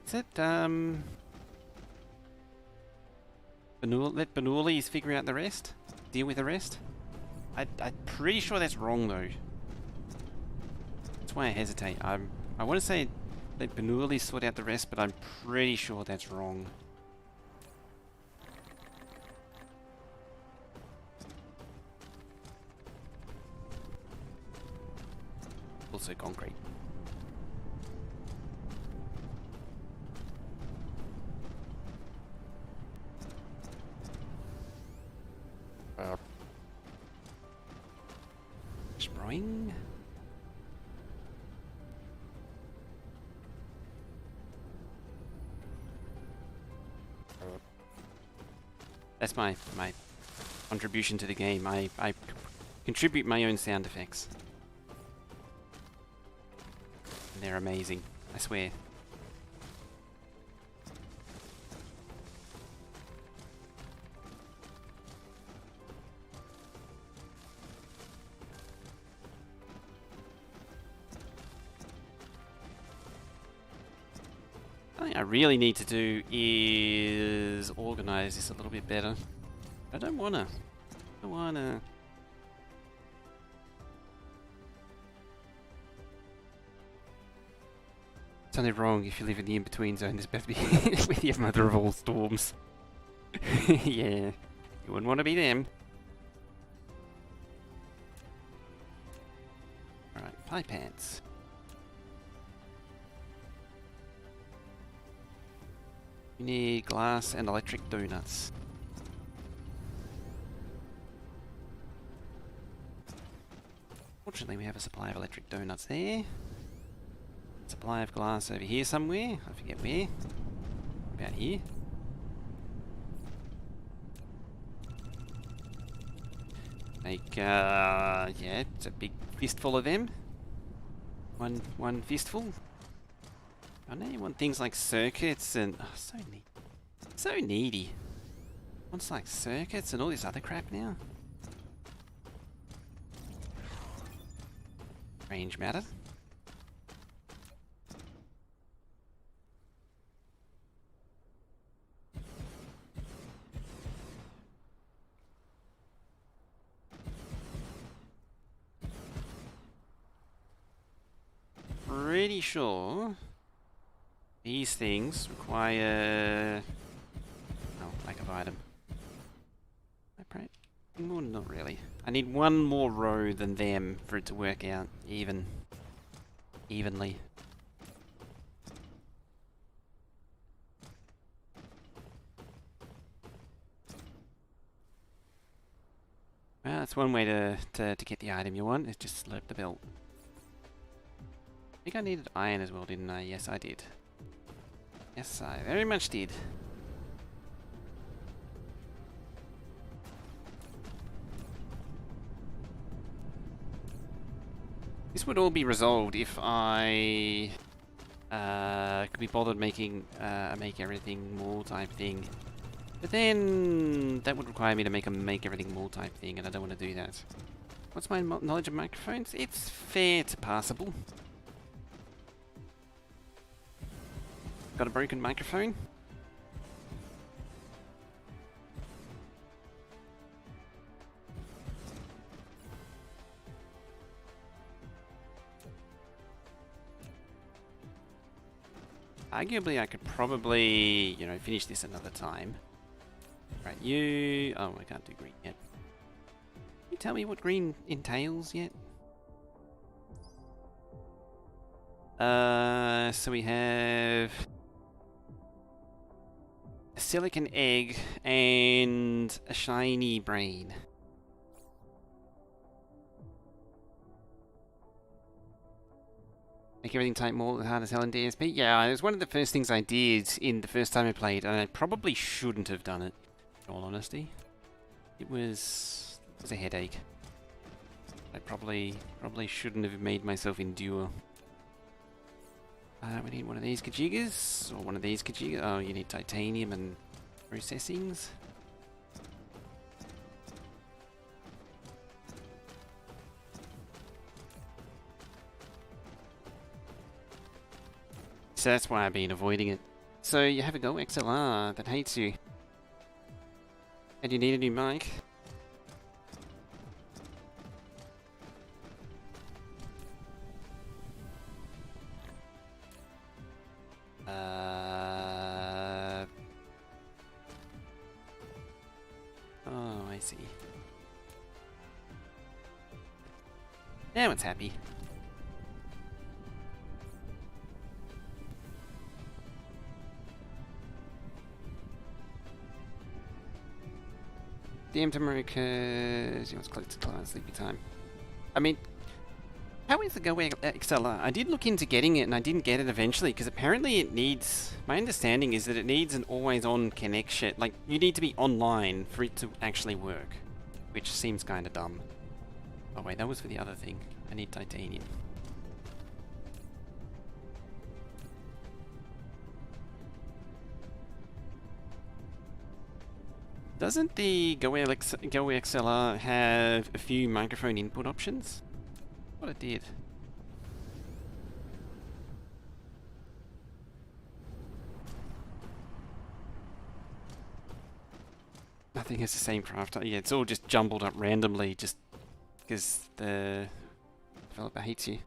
Speaker 1: Is it, let Bernoulli's figure out the rest? Deal with the rest? I'm pretty sure that's wrong, though. That's why I hesitate. I want to say let Bernoulli sort out the rest, but I'm pretty sure that's wrong. Also concrete. Spring. That's my contribution to the game. I contribute my own sound effects. And they're amazing, I swear. Something I really need to do is organize this a little bit better. I don't wanna. It's only wrong if you live in the in-between zone. This better be with your mother of all storms. Yeah, you wouldn't want to be them. Alright, pie pants. You need glass and electric donuts. Fortunately, we have a supply of electric donuts there. Supply of glass over here somewhere. I forget where. About here. Like, yeah, it's a big fistful of them. One fistful. I know you want things like circuits and... oh, so neat. So needy. Wants like circuits and all this other crap now. Range matter. Pretty sure these things require... oh, lack of item. Well, not really. I need one more row than them for it to work out even. evenly. Well, that's one way to get the item you want, is just slurp the belt. I think I needed iron as well, didn't I? Yes, I did. Yes, I very much did. This would all be resolved if I could be bothered making make everything more type thing. But then that would require me to make everything more type thing, and I don't want to do that. What's my knowledge of microphones? It's fair to passable. Got a broken microphone? Arguably, I could probably, you know, finish this another time. Right, you... Oh, I can't do green yet. Can you tell me what green entails yet? So we have... a silicon egg and a shiny brain. Make everything type more hard as hell in DSP? Yeah, it was one of the first things I did in the first time I played, and I probably shouldn't have done it, in all honesty. It was a headache. I probably shouldn't have made myself endure. We need one of these Kajigas, or one of these Kajigas. Oh, you need titanium and processings. So that's why I've been avoiding it. So you have a Go XLR that hates you. And you need a new mic. Oh, I see. Now it's happy. DM to America's... You want to close to class, sleepy time. I mean... How is the Go XLR? I did look into getting it and I didn't get it eventually because apparently it needs... My understanding is that it needs an always-on connection. Like, you need to be online for it to actually work. Which seems kind of dumb. Oh wait, that was for the other thing. I need titanium. Doesn't the Go XLR have a few microphone input options? What it did. Nothing has the same craft. Yeah, it's all just jumbled up randomly just because the developer hates you.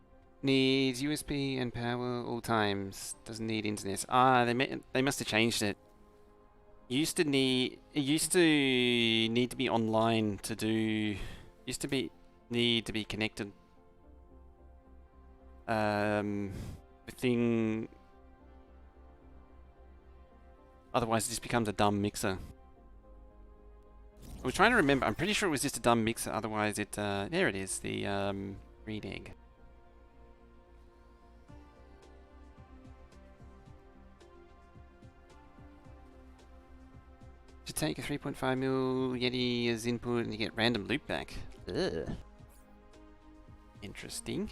Speaker 1: Needs USB and power all times. Doesn't need internet. Ah, they must have changed it. It used to need to be online to do. Need to be connected. Thing. Otherwise, it just becomes a dumb mixer. I was trying to remember. I'm pretty sure it was just a dumb mixer. Otherwise, it. There it is. The green egg. To take a 3.5mm Yeti as input, and you get random loop back. Ugh. Interesting.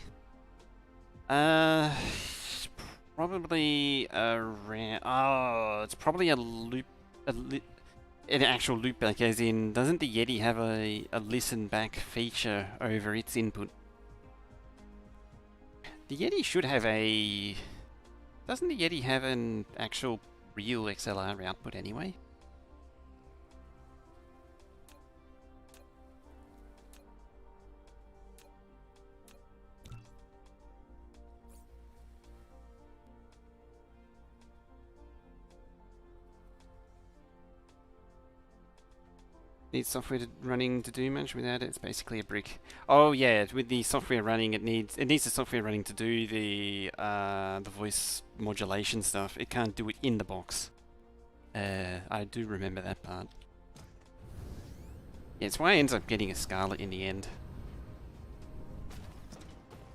Speaker 1: Probably around. Oh, it's probably a loop. An actual loopback, as in, doesn't the Yeti have a listen back feature over its input? The Yeti should have a... Doesn't the Yeti have an actual real XLR output anyway? Needs software running to do much without it. It's basically a brick. Oh yeah, with the software running, it needs the software running to do the voice modulation stuff. It can't do it in the box. I do remember that part. Yeah, it's why it ends up getting a Scarlet in the end.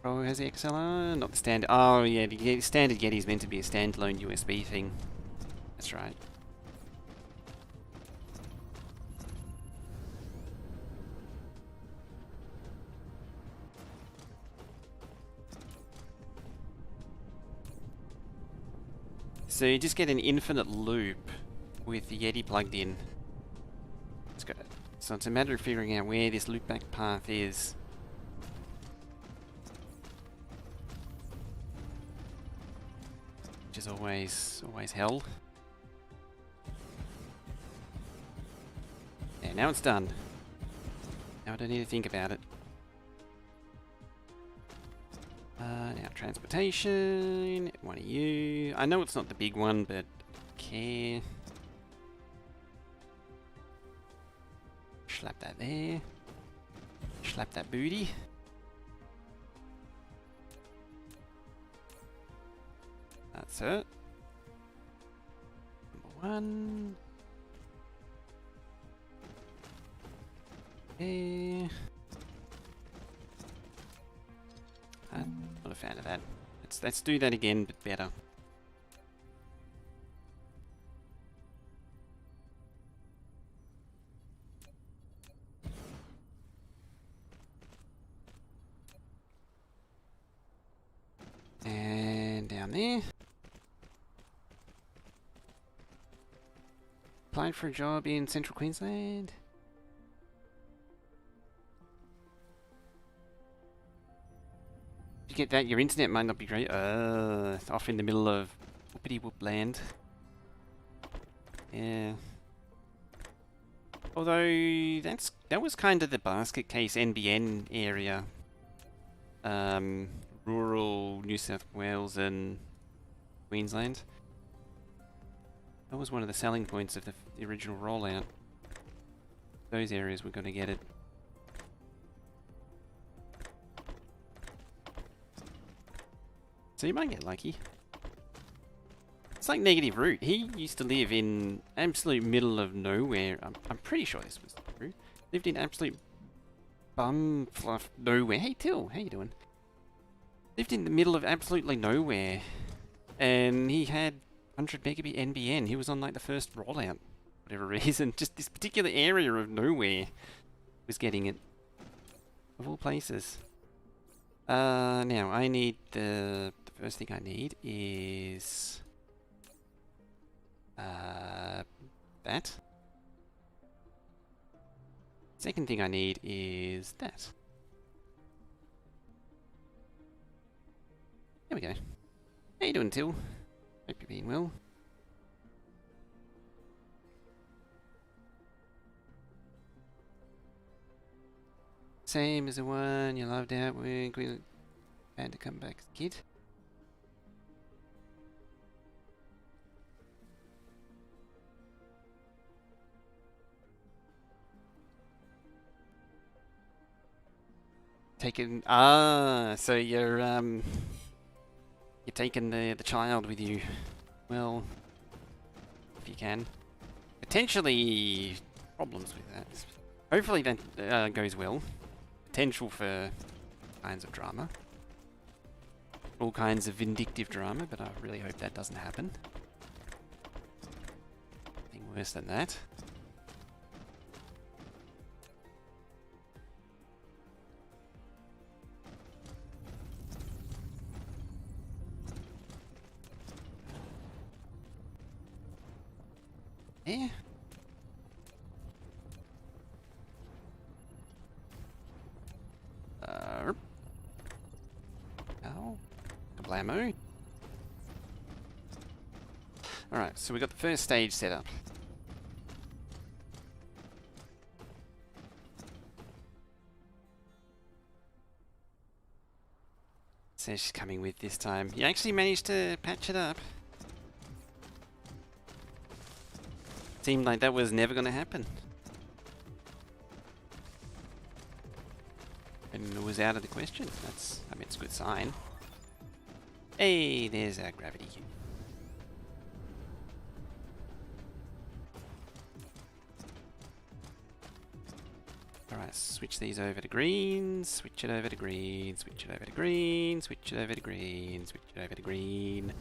Speaker 1: Oh, has the XLR? Not the standard. Oh yeah, the standard Yeti is meant to be a standalone USB thing. That's right. So you just get an infinite loop with the Yeti plugged in. So it's a matter of figuring out where this loopback path is. Which is always hell. Yeah, now it's done. Now I don't need to think about it. Now transportation, one of you. I know it's not the big one, but care. Slap that there. Slap that booty. That's it. Number one. Okay. I'm not a fan of that. Let's do that again, but better. And down there. Applied for a job in Central Queensland. You get that, your internet might not be great. Off in the middle of whoopity whoop land. Yeah. Although that was kind of the basket case NBN area. Rural New South Wales and Queensland. That was one of the selling points of the original rollout. Those areas were going to get it. So you might get lucky. It's like Negative Root. He used to live in absolute middle of nowhere. I'm pretty sure this was true. Lived in absolute bum fluff nowhere. Hey Till, how you doing? Lived in the middle of absolutely nowhere. And he had 100 megabit NBN. He was on like the first rollout. Whatever reason. Just this particular area of nowhere was getting it. Of all places. Now I need the first thing I need is that. Second thing I need is that. There we go. How you doing, Till? Hope you're being well. Same as the one you loved out when we had to come back as a kid. So you're taking the child with you. Well, if you can. Potentially problems with that. Hopefully that goes well. Potential for kinds of drama. All kinds of vindictive drama, but I really hope that doesn't happen. Nothing worse than that. Yeah. Oh. Kablamo. Alright, so we got the first stage set up. So she's coming with this time. You actually managed to patch it up. Seemed like that was never going to happen. And it was out of the question. That's, I mean, it's a good sign. Hey, there's our gravity. Alright, switch these over to green, switch it over to green, switch it over to green, switch it over to green, switch it over to green.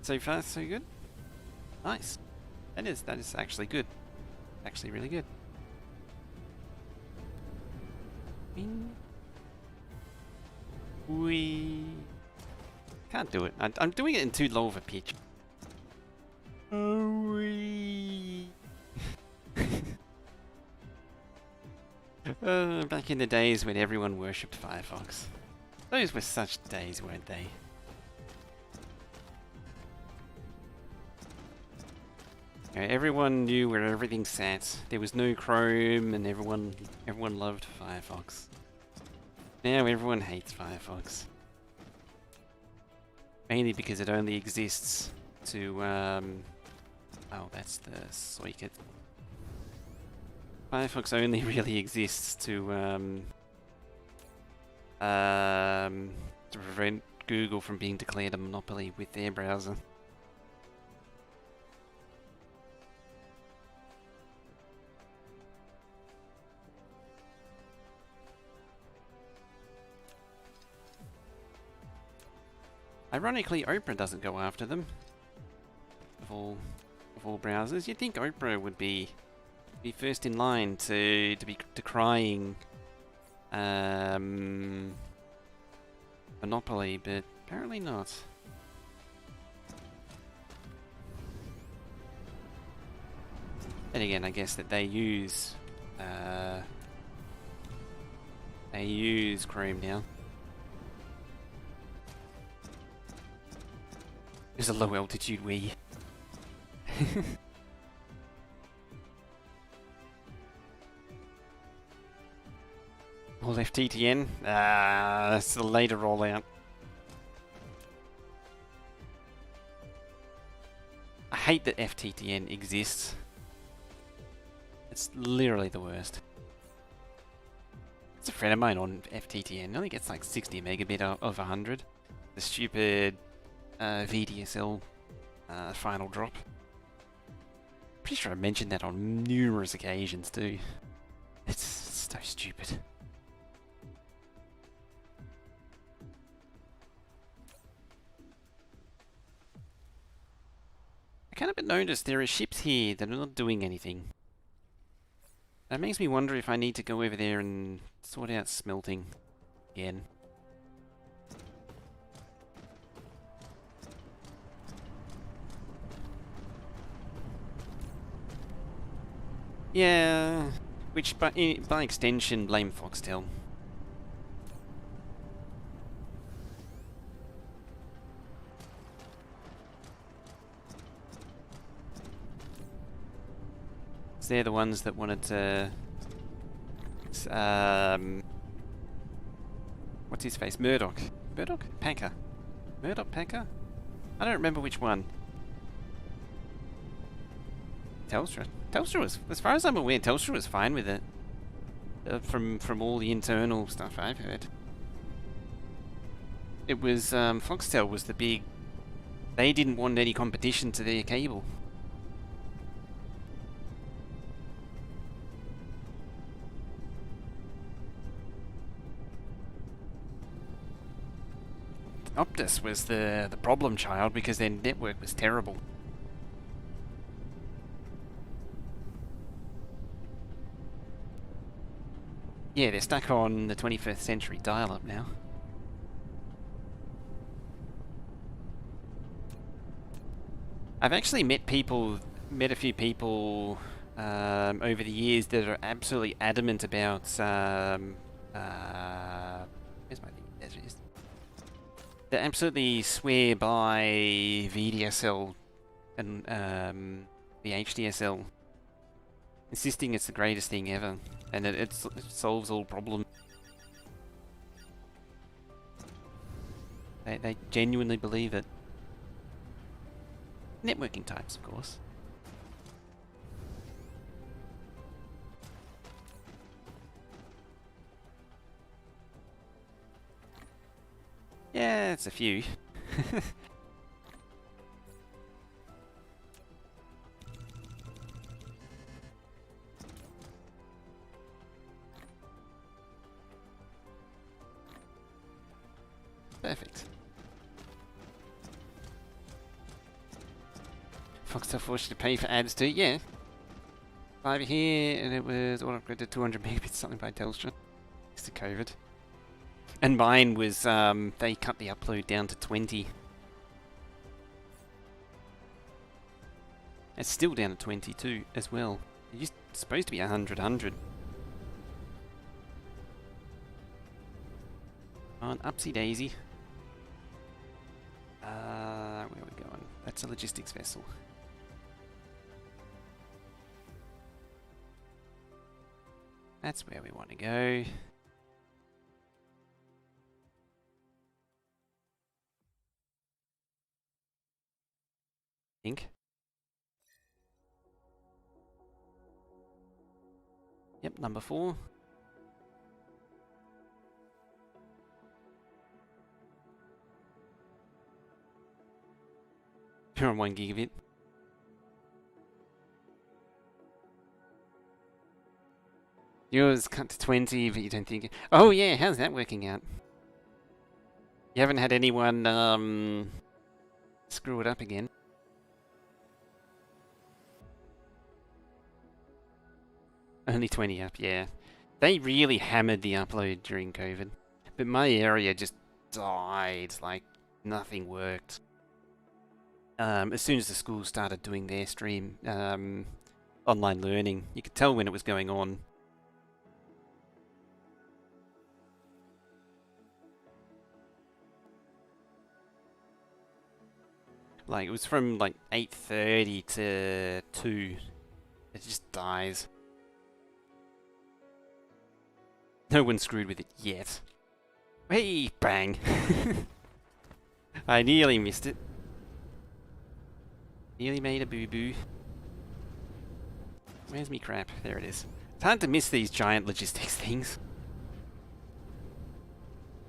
Speaker 1: So far, so good. Nice. That is actually good. Actually really good. We can't do it. I'm doing it in too low of a pitch. Back in the days when everyone worshipped Firefox. Those were such days, weren't they? Everyone knew where everything sat. There was no Chrome, and everyone loved Firefox. Now everyone hates Firefox. Mainly because it only exists to, oh, that's the socket. Firefox only really exists to prevent Google from being declared a monopoly with their browser. Ironically, Opera doesn't go after them. Of all browsers, you'd think Opera would be first in line to be decrying monopoly, but apparently not. And again, I guess that they use Chrome now. There's a low altitude Wii. All FTTN? That's the later rollout. I hate that FTTN exists. It's literally the worst. It's a friend of mine on FTTN. Only gets like 60 megabit of 100. The stupid VDSL final drop. Pretty sure I mentioned that on numerous occasions too. It's so stupid. I kind of noticed there are ships here that are not doing anything. That makes me wonder if I need to go over there and sort out smelting again. Yeah, which by extension blame Foxtel. They're the ones that wanted to what's his face? Murdoch? Packer? Murdoch Packer? I don't remember which one. Telstra was, as far as I'm aware, Telstra was fine with it. From all the internal stuff I've heard. It was, Foxtel was the big... They didn't want any competition to their cable. Optus was the problem child because their network was terrible. Yeah, they're stuck on the 21st century dial-up now. I've actually met a few people over the years that are absolutely adamant about where's my thing? There it is. They absolutely swear by VDSL and the HDSL, insisting it's the greatest thing ever, and it solves all problems. They genuinely believe it. Networking types, of course. Yeah, it's a few. Perfect. Foxtel forced you to pay for ads too? Yeah. Over here, and it was all upgraded to 200 megabits, something by Telstra. Thanks to COVID. And mine was, they cut the upload down to 20. It's still down to 22 as well. It's supposed to be 100. On upsy daisy. Where are we going? That's a logistics vessel. That's where we want to go. Think. Yep, number 4. You're on 1 gigabit. Yours cut to 20, but you don't think... Oh yeah, how's that working out? You haven't had anyone, screw it up again? Only 20 up, yeah. They really hammered the upload during COVID. But my area just died, like, nothing worked. As soon as the schools started doing their stream, online learning, you could tell when it was going on. Like, it was from, like, 8:30 to 2. It just dies. No one screwed with it yet. Hey, bang! I nearly missed it. Nearly made a boo-boo. Where's me crap? There it is. It's hard to miss these giant logistics things.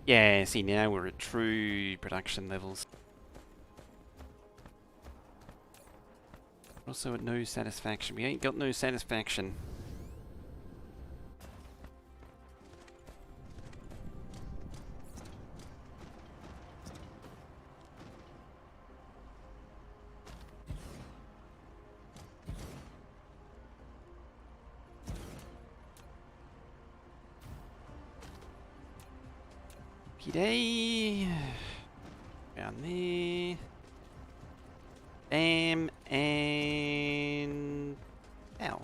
Speaker 1: Yeah, see now we're at true production levels. Also at no satisfaction. We ain't got no satisfaction. G'day. Down there. Bam and... Ow.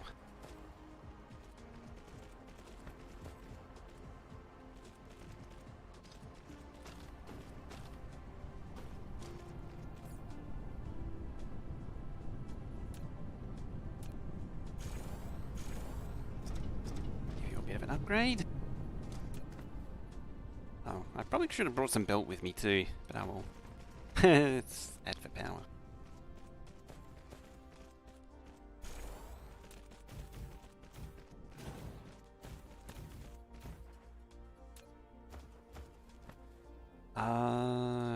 Speaker 1: Give you a bit of an upgrade. Oh, I probably should have brought some belt with me too, but I will. It's add for power.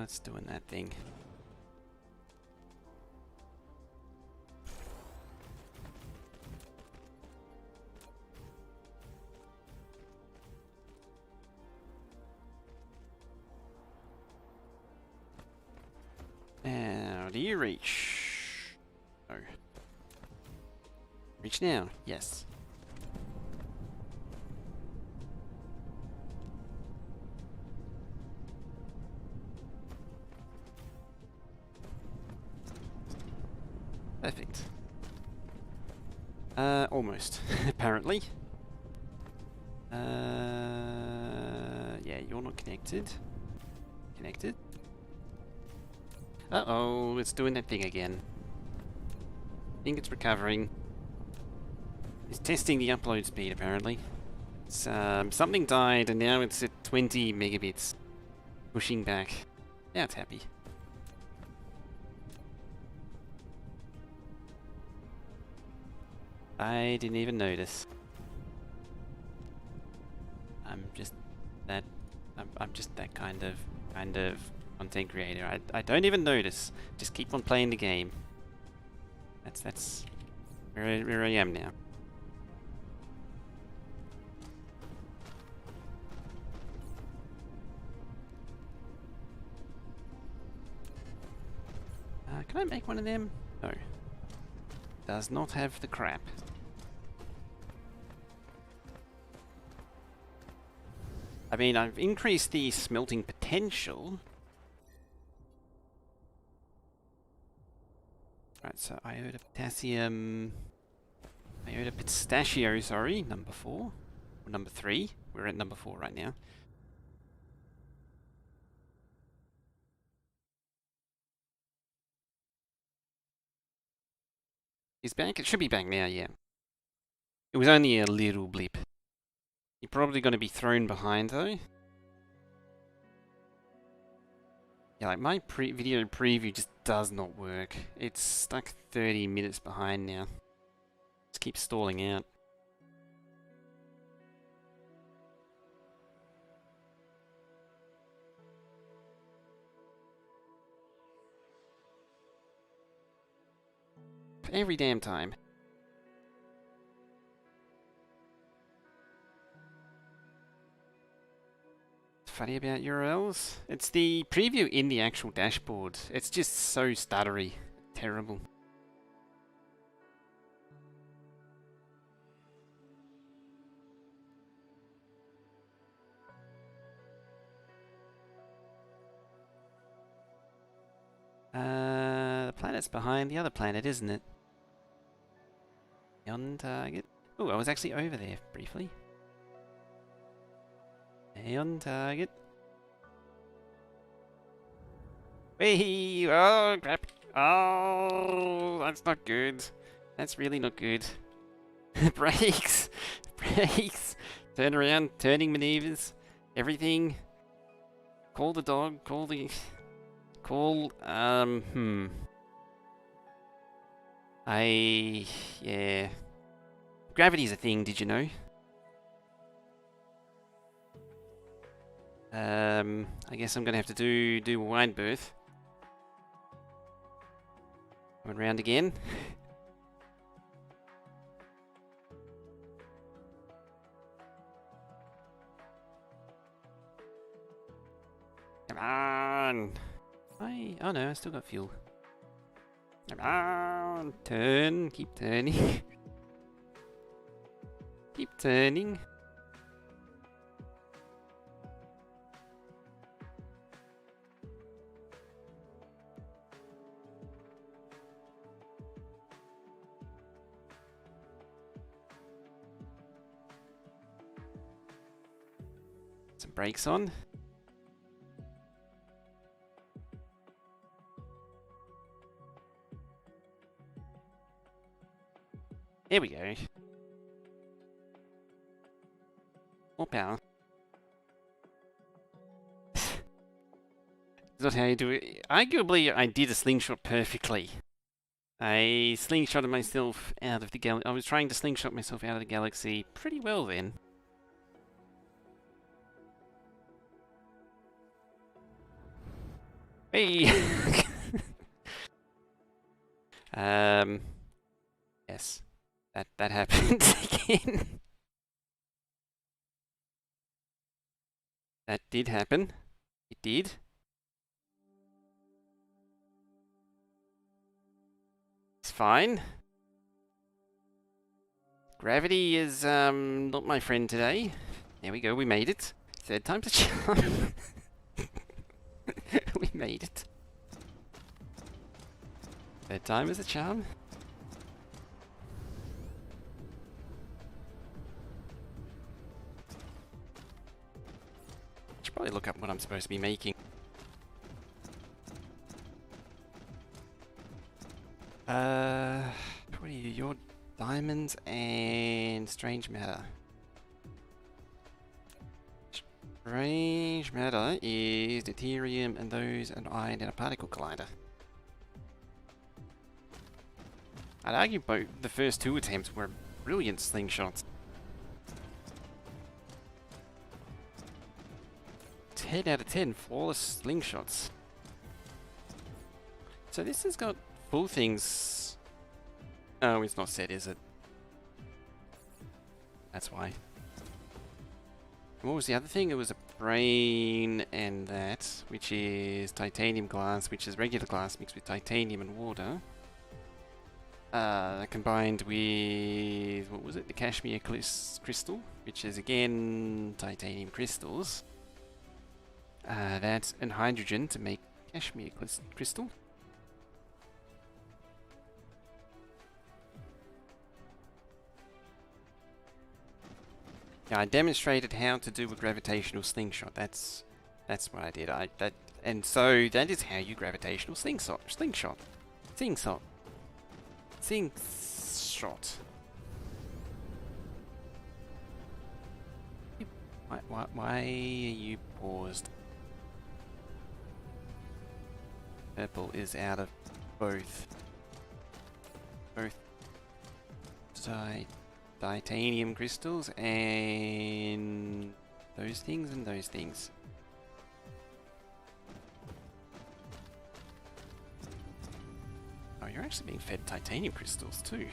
Speaker 1: It's doing that thing. Now, do you reach? No. Reach now? Yes. Perfect. Almost, apparently. Yeah, you're not connected. Connected? Uh-oh, it's doing that thing again. I think it's recovering. It's testing the upload speed, apparently. It's, something died, and now it's at 20 megabits. Pushing back. Now it's happy. I didn't even notice. I'm just that kind of kind of content creator. I don't even notice. Just keep on playing the game. That's where I am now. Can I make one of them? No. Does not have the crap. I mean, I've increased the smelting potential. Right, so iota potassium... Iota pistachio, sorry, number 4. Or number 3. We're at number 4 right now. He's back? It should be back now, yeah. It was only a little blip. You're probably going to be thrown behind, though. Yeah, like my video preview just does not work. It's stuck 30 minutes behind now. Just keeps stalling out. Every damn time. Funny about URLs? It's the preview in the actual dashboard. It's just so stuttery. Terrible. The planet's behind the other planet, isn't it? On target. Oh, I was actually over there briefly. On target. Hey! Oh, crap. Oh, that's not good. That's really not good. Brakes! Brakes! Turn around, turning maneuvers. Everything. Call the dog, call the... Call, yeah. Gravity's a thing, did you know? I guess I'm gonna have to do a wide berth. Going round again. Come on! Oh no, I still got fuel. Come on! Turn, keep turning. Keep turning. Some brakes on. Here we go. More power. Is that how you do it? Arguably, I did a slingshot perfectly. I slingshotted myself out of the galaxy. I was trying to slingshot myself out of the galaxy pretty well then. Hey! Yes. That happened again. That did happen. It did. It's fine. Gravity is, not my friend today. There we go, we made it. Third time's a charm. We made it. Third time is a charm. Should probably look up what I'm supposed to be making. What are you? Your diamonds and strange matter. Strange matter is deuterium and those and iron in a particle collider. I'd argue both the first two attempts were brilliant slingshots. 10 out of 10 flawless slingshots. So this has got full things. Oh, it's not set, is it? That's why. What was the other thing? It was a brain and that, which is titanium glass, which is regular glass mixed with titanium and water. Combined with, what was it? The cashmere crystal, which is again titanium crystals. That and hydrogen to make cashmere crystal. Yeah, I demonstrated how to do a gravitational slingshot. That's what I did. And so that is how you gravitational slingshot. Slingshot. Why are you paused? Purple is out of both titanium crystals and those things and those things. Oh, you're actually being fed titanium crystals too.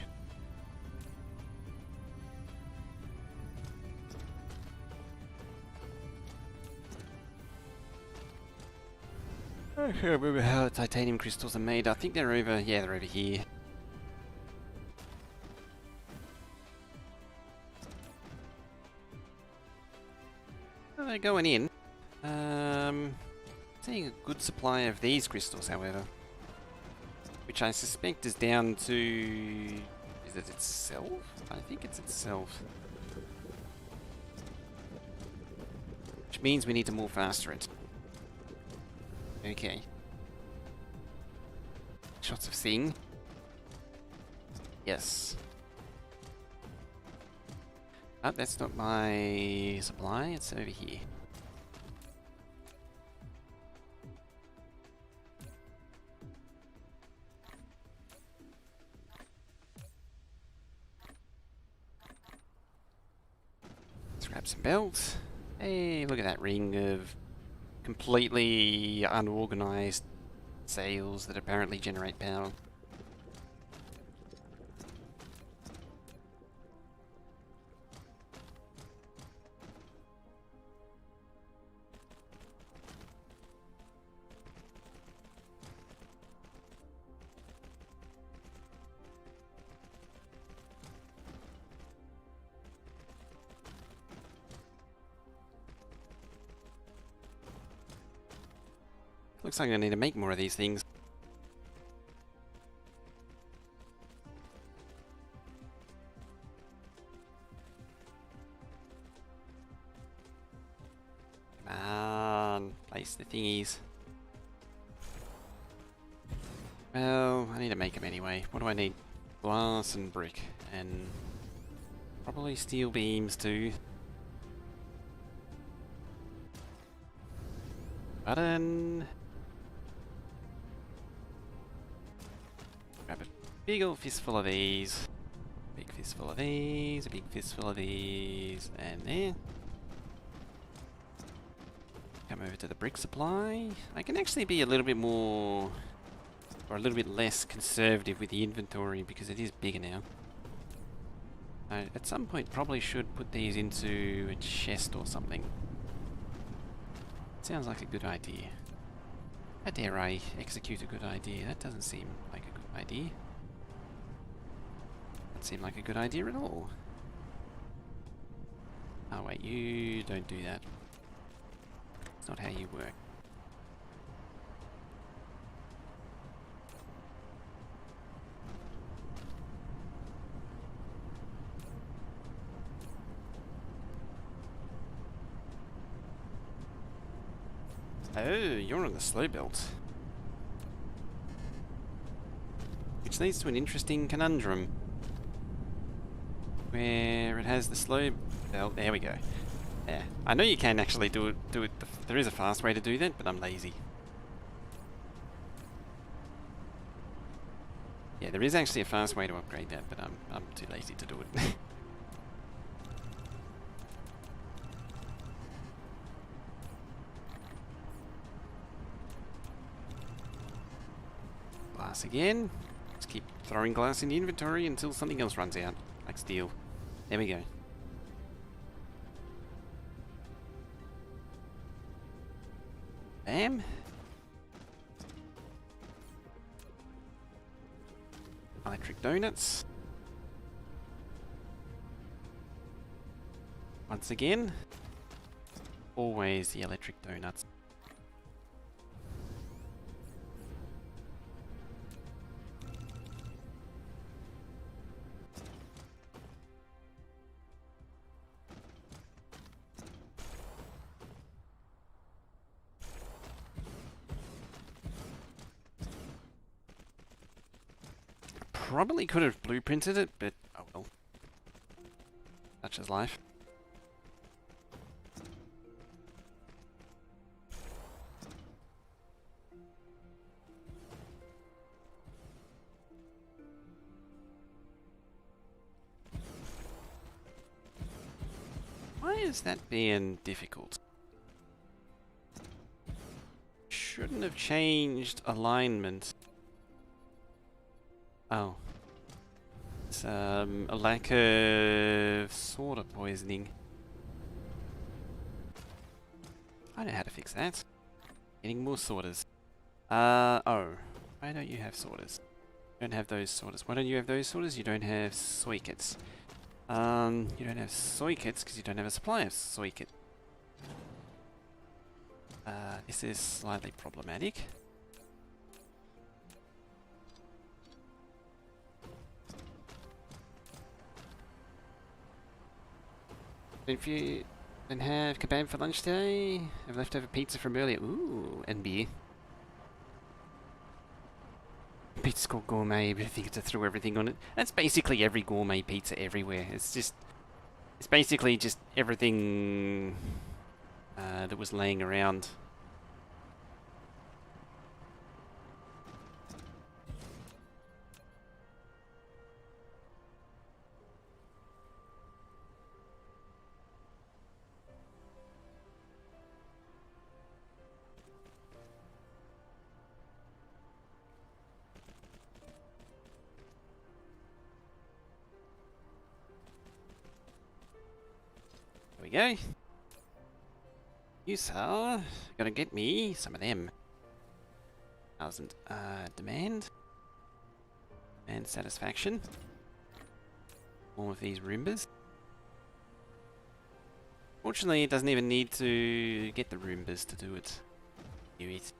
Speaker 1: I can't remember how the titanium crystals are made. I think they're over, yeah, they're over here. Oh, they're going in. Seeing a good supply of these crystals, however. Which I suspect is down to... is it itself? I think it's itself. Which means we need to move faster it. Okay. Shots of Sing. Yes. Oh, that's not my supply, it's over here. Let's grab some belts. Hey, look at that ring of completely unorganized sails that apparently generate power. Looks like I need to make more of these things. Come on, place the thingies. Well, I need to make them anyway. What do I need? Glass and brick, and probably steel beams too. Button. Grab a big old fistful of these. Big fistful of these, a big fistful of these, and there. Come over to the brick supply. I can actually be a little bit more, or a little bit less conservative with the inventory because it is bigger now. I, at some point, probably should put these into a chest or something. Sounds like a good idea. How dare I execute a good idea? That doesn't seem like a good idea. Doesn't seem like a good idea at all. Oh wait, you don't do that. It's not how you work. Oh, you're on the slow belt. Which leads to an interesting conundrum. Where it has the slow belt. There we go. Yeah. I know you can actually do it. There is a fast way to do that, but I'm lazy. Yeah, there is actually a fast way to upgrade that, but I'm too lazy to do it. Glass again. Let's keep throwing glass in the inventory until something else runs out, like steel. There we go. Bam. Electric donuts. Once again, always the electric donuts. Probably could have blueprinted it, but oh well. Such is life. Why is that being difficult? Shouldn't have changed alignment. Oh. It's a lack of soda poisoning. I know how to fix that. Getting more sodas. Oh. Why don't you have sodas? You don't have those sodas. Why don't you have those sodas? You don't have soy kits. You don't have soy kits because you don't have a supply of soy kit. This is slightly problematic. If you don't have kebab for lunch today, have leftover pizza from earlier. Ooh, and beer. Pizza's called gourmet, but I think it's to throw everything on it. That's basically every gourmet pizza everywhere. It's basically just everything that was laying around. There we go. You, sir, gotta get me some of them. 1,000 demand and satisfaction. All of these Roombas. Fortunately, it doesn't even need to get the Roombas to do it. Do it.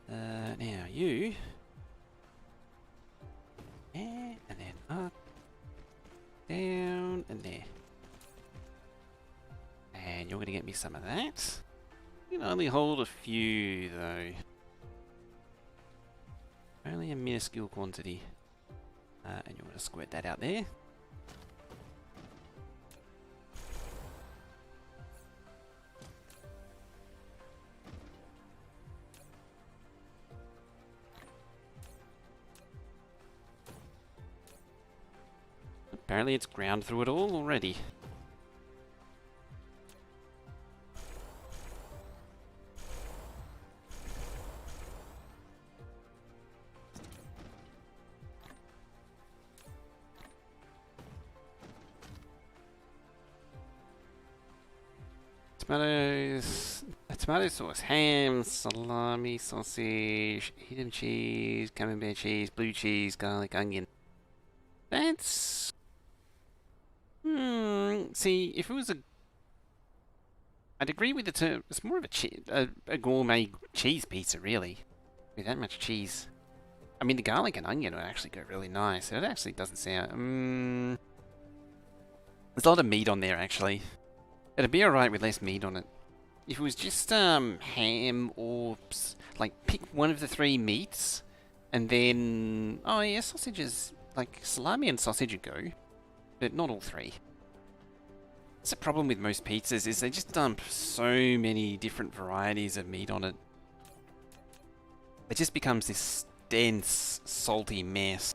Speaker 1: Now you. Yeah, and then up, down, and there. And you're going to get me some of that. You can only hold a few, though. Only a minuscule quantity. And you're going to squirt that out there. Apparently it's ground through it all already. Tomatoes, tomato sauce, ham, salami, sausage, Edam cheese, camembert cheese, blue cheese, garlic, onion. That's... see, if it was a... I'd agree with the term, it's more of a gourmet cheese pizza, really. With that much cheese. I mean, the garlic and onion would actually go really nice. It actually doesn't sound... there's a lot of meat on there, actually. It'd be alright with less meat on it. If it was just ham or like pick one of the 3 meats and then oh yeah, sausages, like salami and sausage would go, but not all 3. That's the problem with most pizzas, is they just dump so many different varieties of meat on it. It just becomes this dense, salty mess.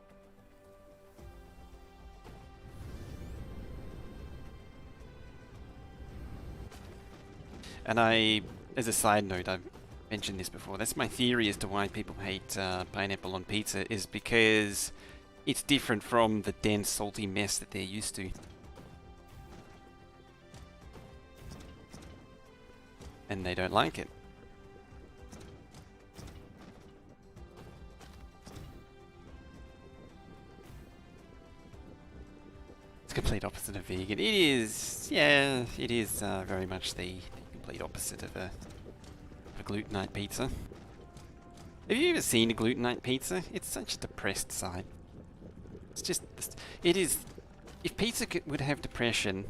Speaker 1: And as a side note, mentioned this before. That's my theory as to why people hate pineapple on pizza, is because it's different from the dense, salty mess that they're used to. And they don't like it. It's complete opposite of vegan. It is, yeah, it is very much the complete opposite of a glutenite pizza. Have you ever seen a glutenite pizza? It's such a depressed sight. It's just, it is, if pizza would have depression,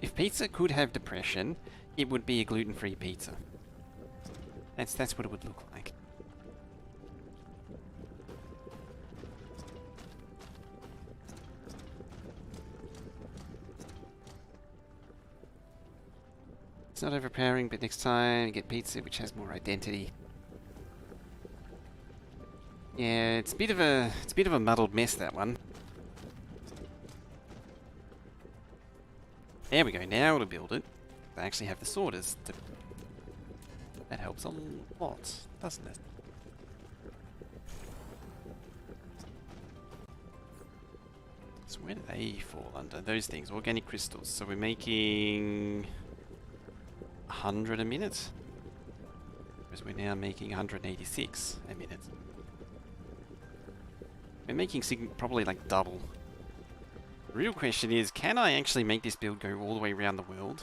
Speaker 1: if pizza could have depression, it would be a gluten-free pizza. That's what it would look like. It's not overpowering, but next time get pizza which has more identity. Yeah, it's a bit of a muddled mess, that one. There we go. Now it'll build it. I actually have the sorters. That helps a lot, doesn't it? So where do they fall under? Those things, organic crystals. So we're making 100 a minute. Whereas we're now making 186 a minute. We're making probably like double. The real question is, can I actually make this build go all the way around the world?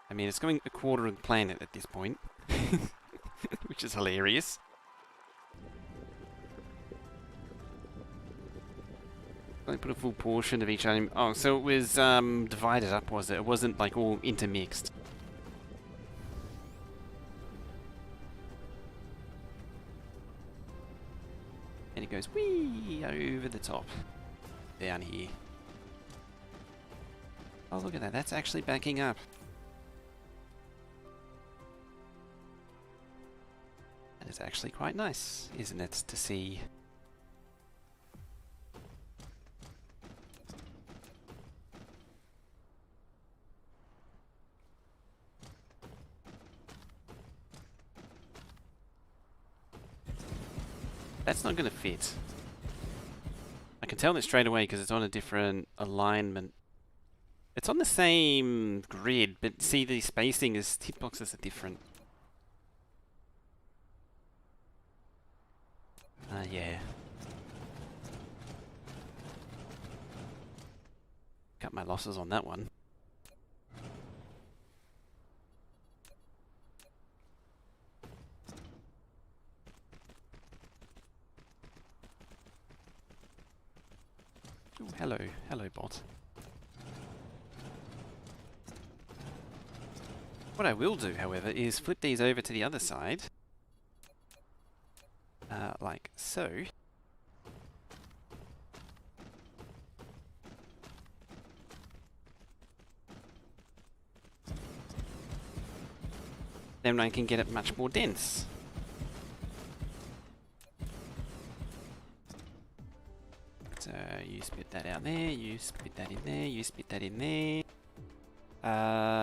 Speaker 1: I mean, it's going a quarter of the planet at this point. Which is hilarious. I put a full portion of each item. Oh, so it was divided up, was it? It wasn't like all intermixed. And it goes whee over the top. Down here. Oh, look at that. That's actually backing up. And it's actually quite nice, isn't it, to see. That's not going to fit. I can tell this straight away because it's on a different alignment. It's on the same grid, but see, the spacing is, hitboxes are different. Yeah. Cut my losses on that one. Ooh, hello. Hello, bot. What I will do, however, is flip these over to the other side. Like so. Then I can get it much more dense. So you spit that out there, you spit that in there, you spit that in there.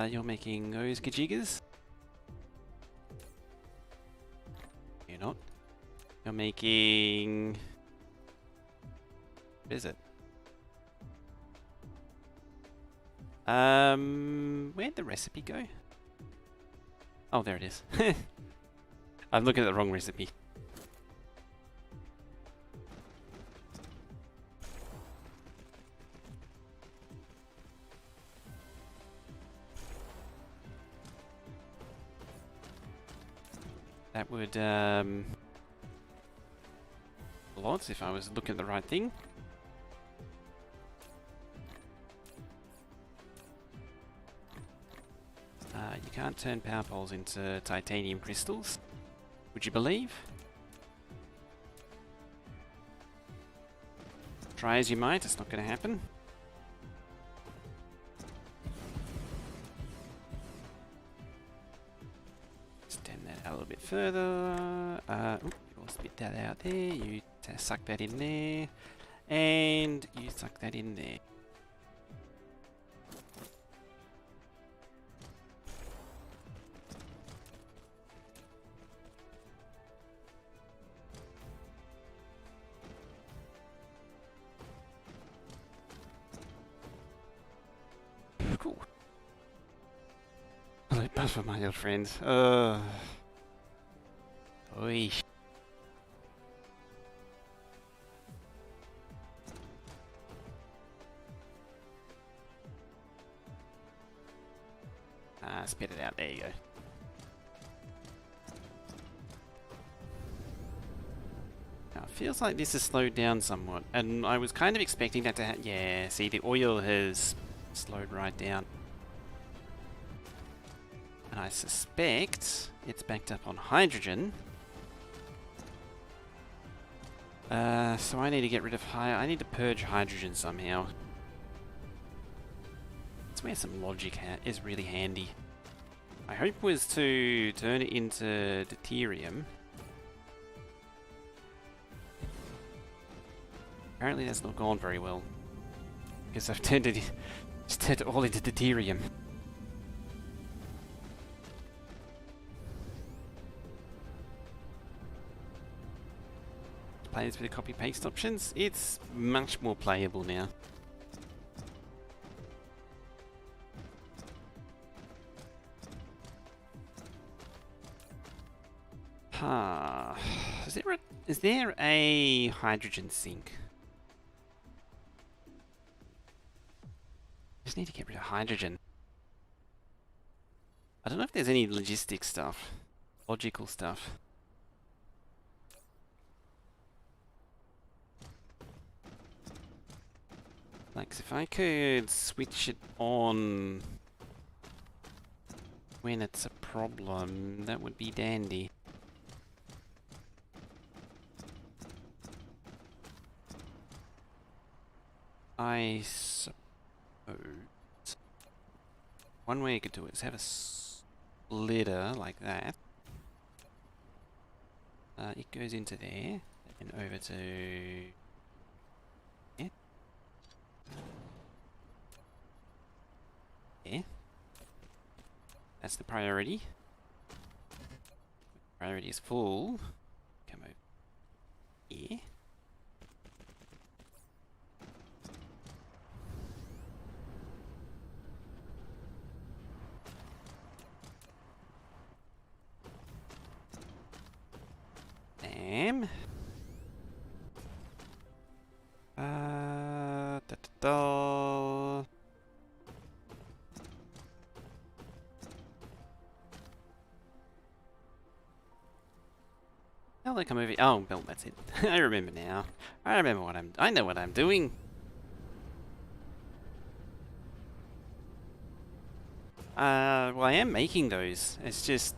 Speaker 1: You're making those gajigas? You're not. You're making... What is it? Where'd the recipe go? Oh, there it is. I'm looking at the wrong recipe. That would, lots if I was looking at the right thing. You can't turn power poles into titanium crystals. Would you believe? Try as you might, it's not going to happen. Extend that out a little bit further. You'll spit that out there. You suck that in there. And you suck that in there. for my old friend. Oi. Spit it out. There you go. Now, it feels like this has slowed down somewhat, and I was kind of expecting that to yeah, see, the oil has slowed right down. And I suspect it's backed up on hydrogen. So I need to get rid of I need to purge hydrogen somehow. That's where some logic is really handy. My hope was to turn it into deuterium. Apparently that's not gone very well. Because I've turned it all into deuterium. Plays with the copy paste options. It's much more playable now. Is there a hydrogen sink? Just need to get rid of hydrogen. I don't know if there's any logistic stuff, logical stuff. Like, if I could switch it on when it's a problem, that would be dandy. I suppose one way you could do it is have a splitter like that. It goes into there and over to yeah. Yeah. That's the priority. Priority is full. Come over here. Damn. Da, da, da. How do I come over? Oh, well, that's it. I remember now. I know what I'm doing. Well, I am making those. It's just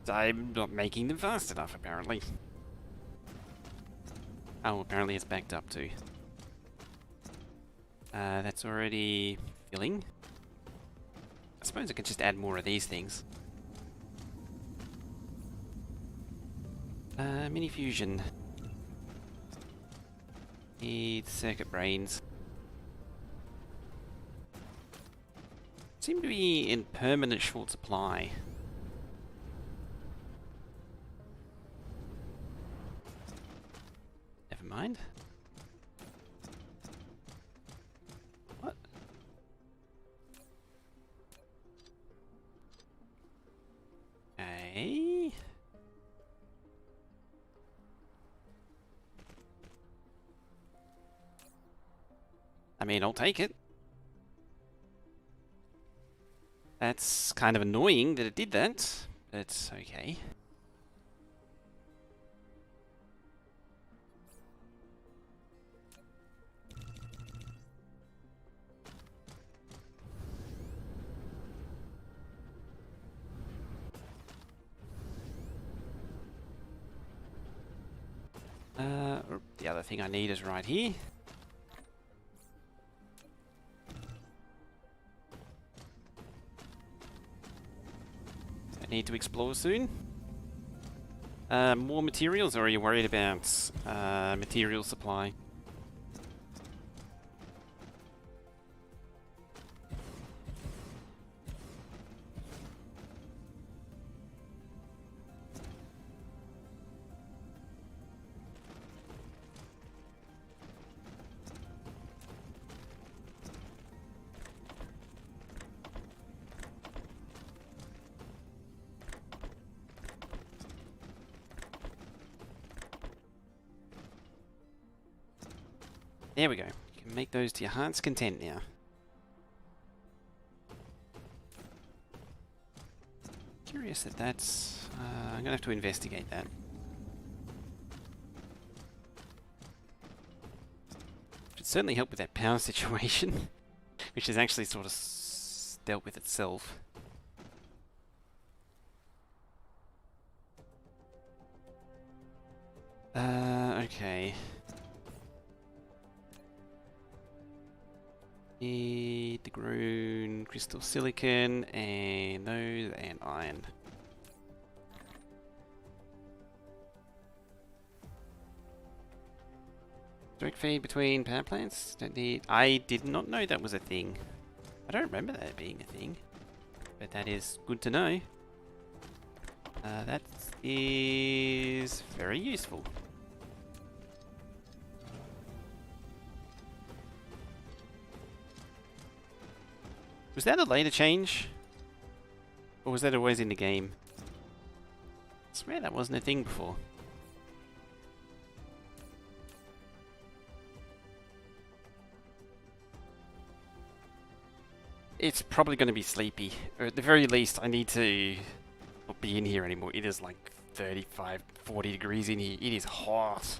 Speaker 1: I'm not making them fast enough, apparently. Oh, apparently it's backed up too. That's already filling. I suppose I could just add more of these things. Mini fusion. Need circuit brains. Seem to be in permanent short supply. Never mind. What? Okay. I mean, I'll take it. That's kind of annoying that it did that, but okay. The other thing I need is right here. I need to explore soon. More materials, or are you worried about material supply? There we go. You can make those to your heart's content now. Curious that that's... I'm gonna have to investigate that. Should certainly help with that power situation, which is actually sort of dealt with itself. Okay. Need the grown crystal silicon and those and iron. Direct feed between power plants? Don't need. I did not know that was a thing. I don't remember that being a thing, but that is good to know. That is very useful. Was that a later change? Or was that always in the game? I swear that wasn't a thing before. It's probably going to be sleepy. Or at the very least, I need to not be in here anymore. It is like 35, 40 degrees in here. It is hot.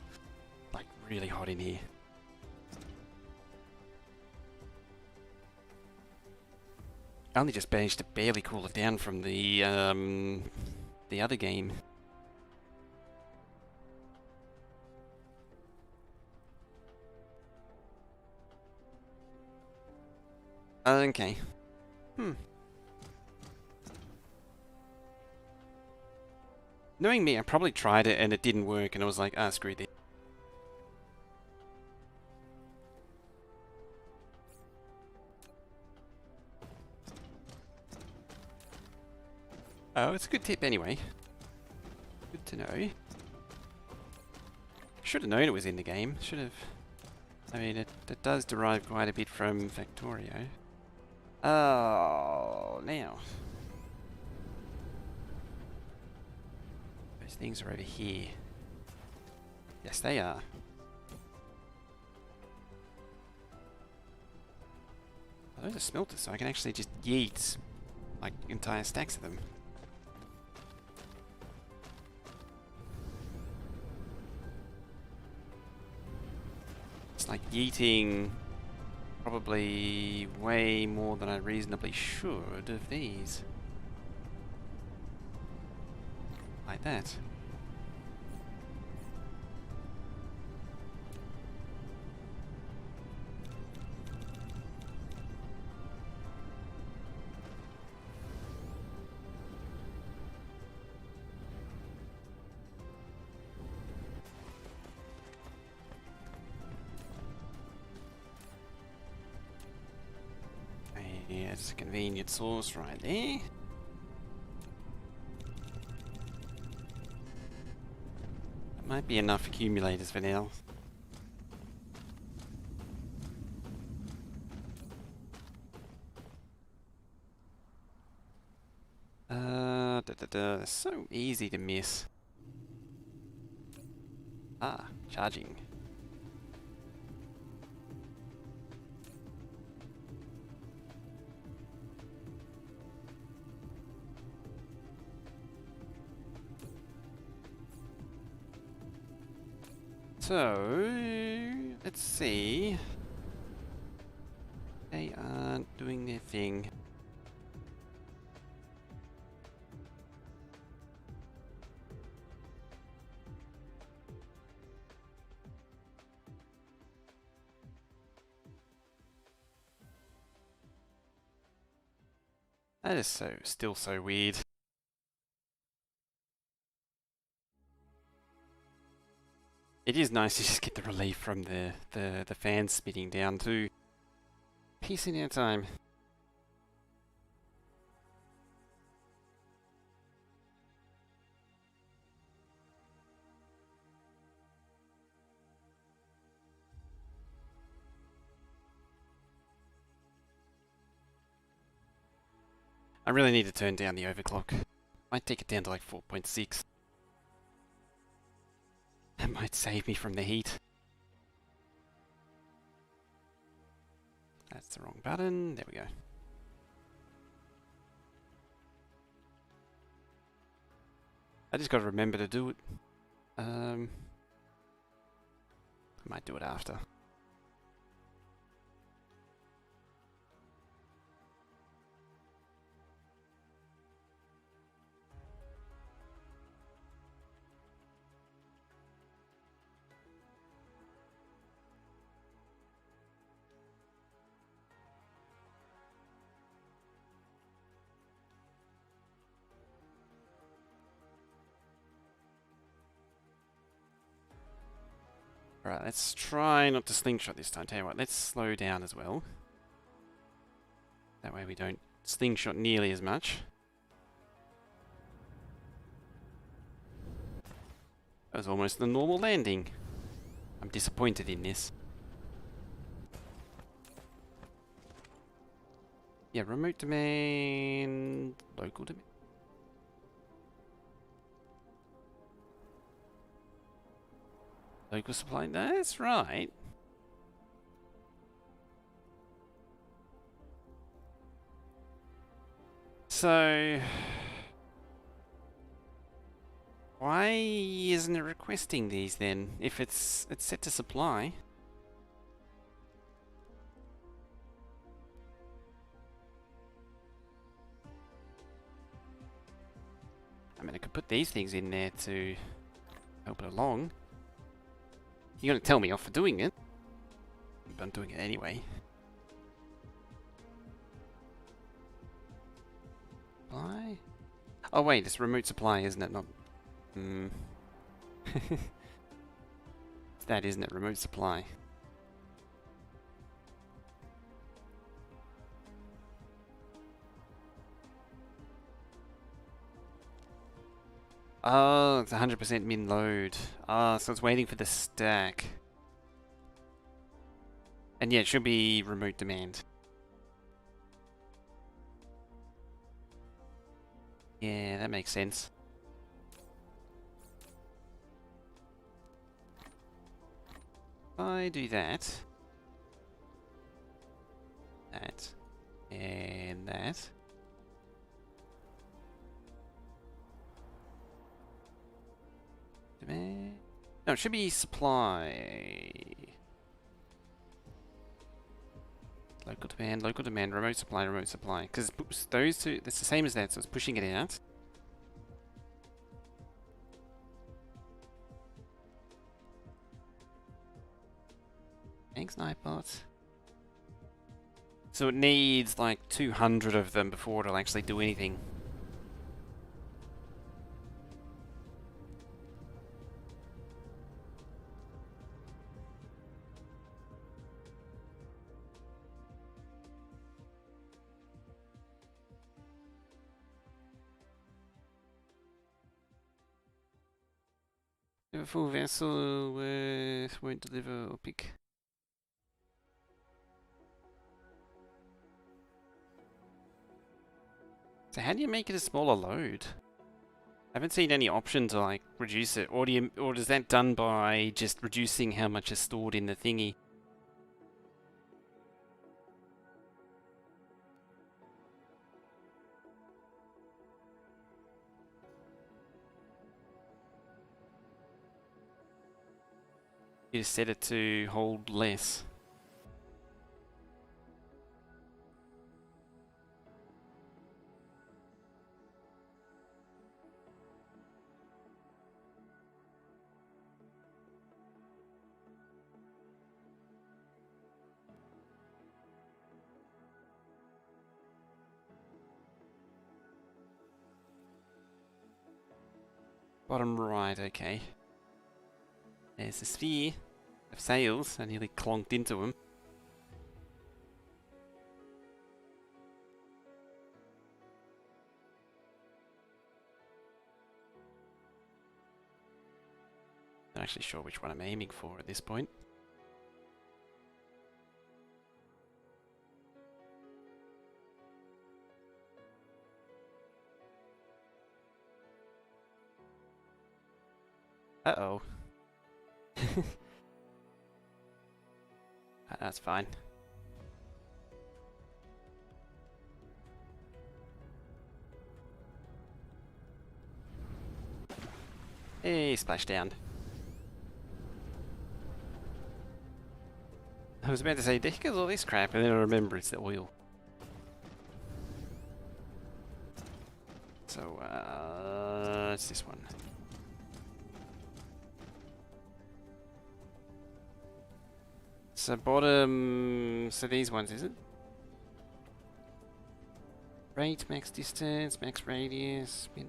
Speaker 1: Like really hot in here. I only just managed to barely cool it down from the other game. Okay. Knowing me, I probably tried it and it didn't work, and I was like, ah, screw this. Oh, it's a good tip anyway. Good to know. Should have known it was in the game. Should have. I mean, it does derive quite a bit from Factorio. Oh, now. Those things are over here. Yes, they are. Oh, those are smelters, so I can actually just yeet like entire stacks of them. It's like yeeting probably way more than I reasonably should of these. Like that. Yeah, it's a convenient source right there. That might be enough accumulators for now. So easy to miss. Ah, charging. So, let's see. They aren't doing their thing. That is still so weird. It is nice to just get the relief from the fans spitting down too. Peace in our time. I really need to turn down the overclock. Might take it down to like 4.6. That might save me from the heat. the wrong button. There we go. I just got to remember to do it. I might do it after. Alright, let's try not to slingshot this time. Tell you what, let's slow down as well. That way we don't slingshot nearly as much. That was almost the normal landing. I'm disappointed in this. Yeah, remote domain, local domain. Local supply, that's right. So, why isn't it requesting these then? If it's set to supply. I mean, I could put these things in there to help it along. You're gonna tell me off for doing it, but I'm doing it anyway. Supply? Oh wait, it's remote supply, isn't it? Not. It's that, isn't it? Remote supply. Oh, it's 100% min load. Ah, so it's waiting for the stack. And yeah, it should be remote demand. Yeah, that makes sense. I do that. That. And that. Demand. No, it should be supply. Local demand, remote supply. Because those two, that's the same as that, so it's pushing it out. Thanks, Nightbot. So it needs like 200 of them before it'll actually do anything. If a full vessel won't deliver or pick. So how do you make it a smaller load? I haven't seen any option to like reduce it, or is that done by just reducing how much is stored in the thingy? You just set it to hold less. Bottom right, okay. There's the sphere of sails. I nearly clonked into them. Not actually sure which one I'm aiming for at this point. Uh-oh. That's fine. Hey, splashdown. I was about to say, there goes all this crap, and then I remember it's the oil. So, it's this one. So bottom, so these ones, is it? Rate, max distance, max radius, min.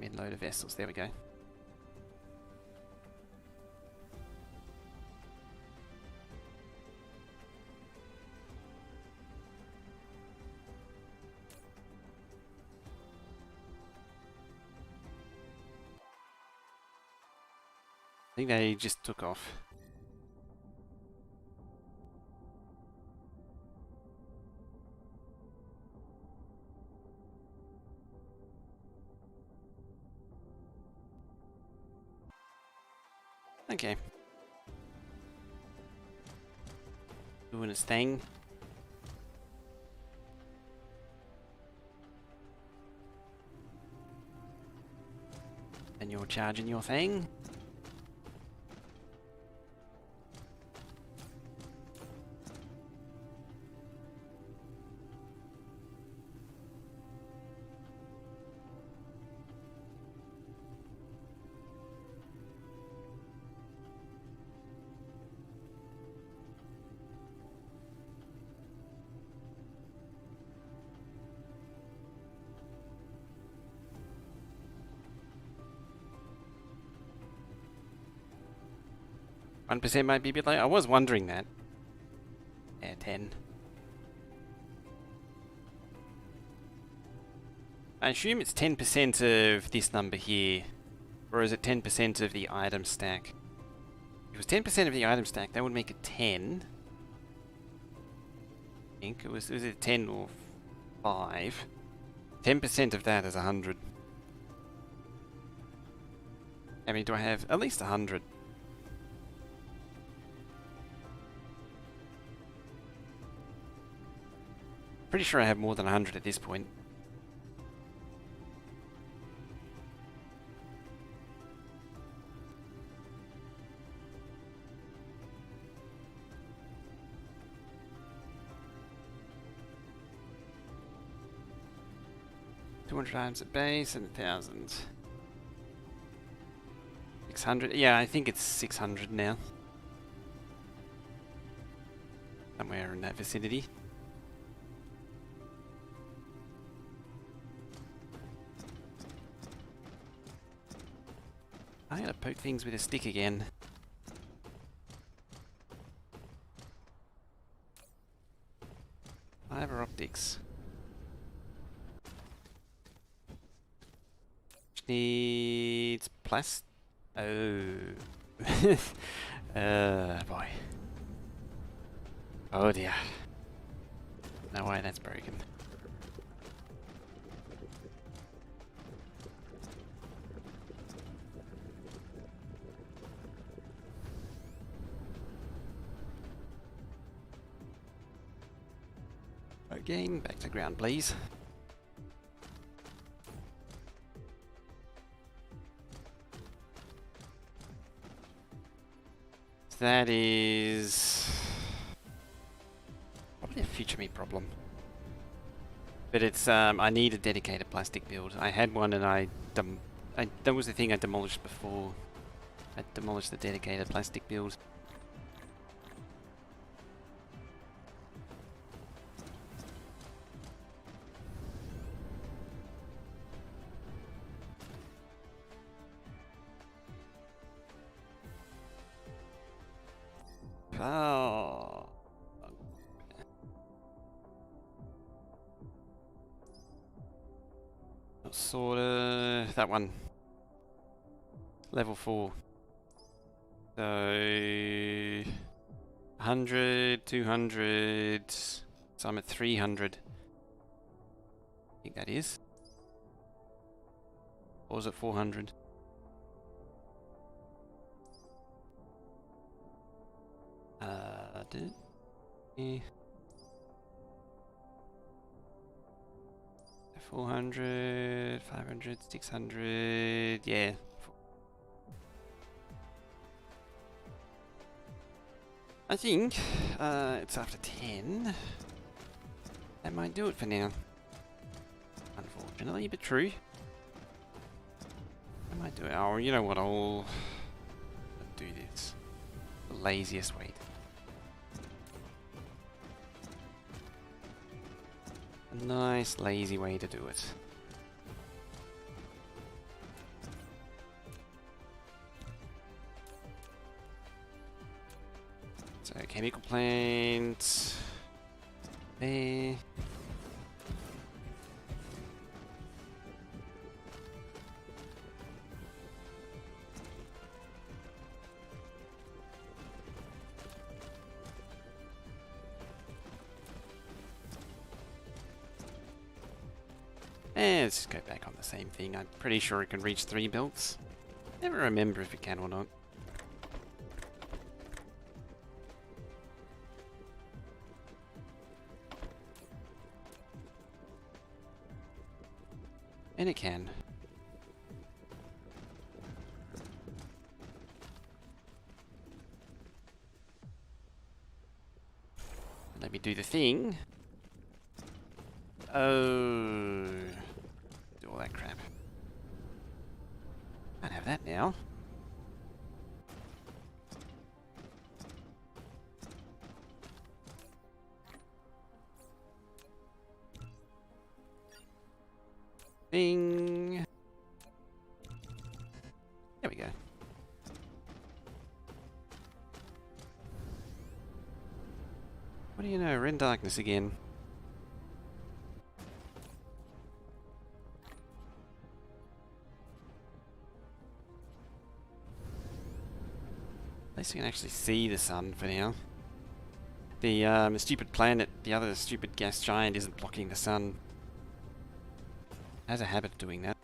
Speaker 1: Min load of vessels, there we go. I think they just took off. Okay. Doing its thing. And you're charging your thing. %1 might be a bit low. I was wondering that. Yeah, 10. I assume it's 10% of this number here. Or is it 10% of the item stack? If it was 10% of the item stack, that would make it 10. I think it was it 10 or 5? 10% of that is 100. How many do I have? At least 100. Pretty sure I have more than 100 at this point. $200 at base and 1,000. 600. Yeah, I think it's 600 now. Somewhere in that vicinity. I gotta poke things with a stick again. Fiber optics. Which needs plastic. Oh. Boy. Oh dear. No way that's broken. Again, back to ground, please. That is probably a future me problem. But it's I need a dedicated plastic build. I had one and that was the thing I demolished before. I demolished the dedicated plastic build. Oh. Sorta that one. Level 4. So 100, 200. So I'm at 300. I think that is. Or was it 400? Yeah. 400, 500, 600, yeah. I think it's after 10. That might do it for now. Unfortunately, but true. I might do it. Oh, you know what? I'll do this. The laziest way. A nice, lazy way to do it. So, chemical plant. There. Let's just go back on the same thing. I'm pretty sure it can reach 3 belts. Never remember if it can or not. And it can. Let me do the thing. Oh. Do all that crap. Can't have that now. Bing. There we go. What do you know? We're in darkness again. At least we can actually see the sun for now. The stupid planet, the other stupid gas giant, isn't blocking the sun. It has a habit of doing that.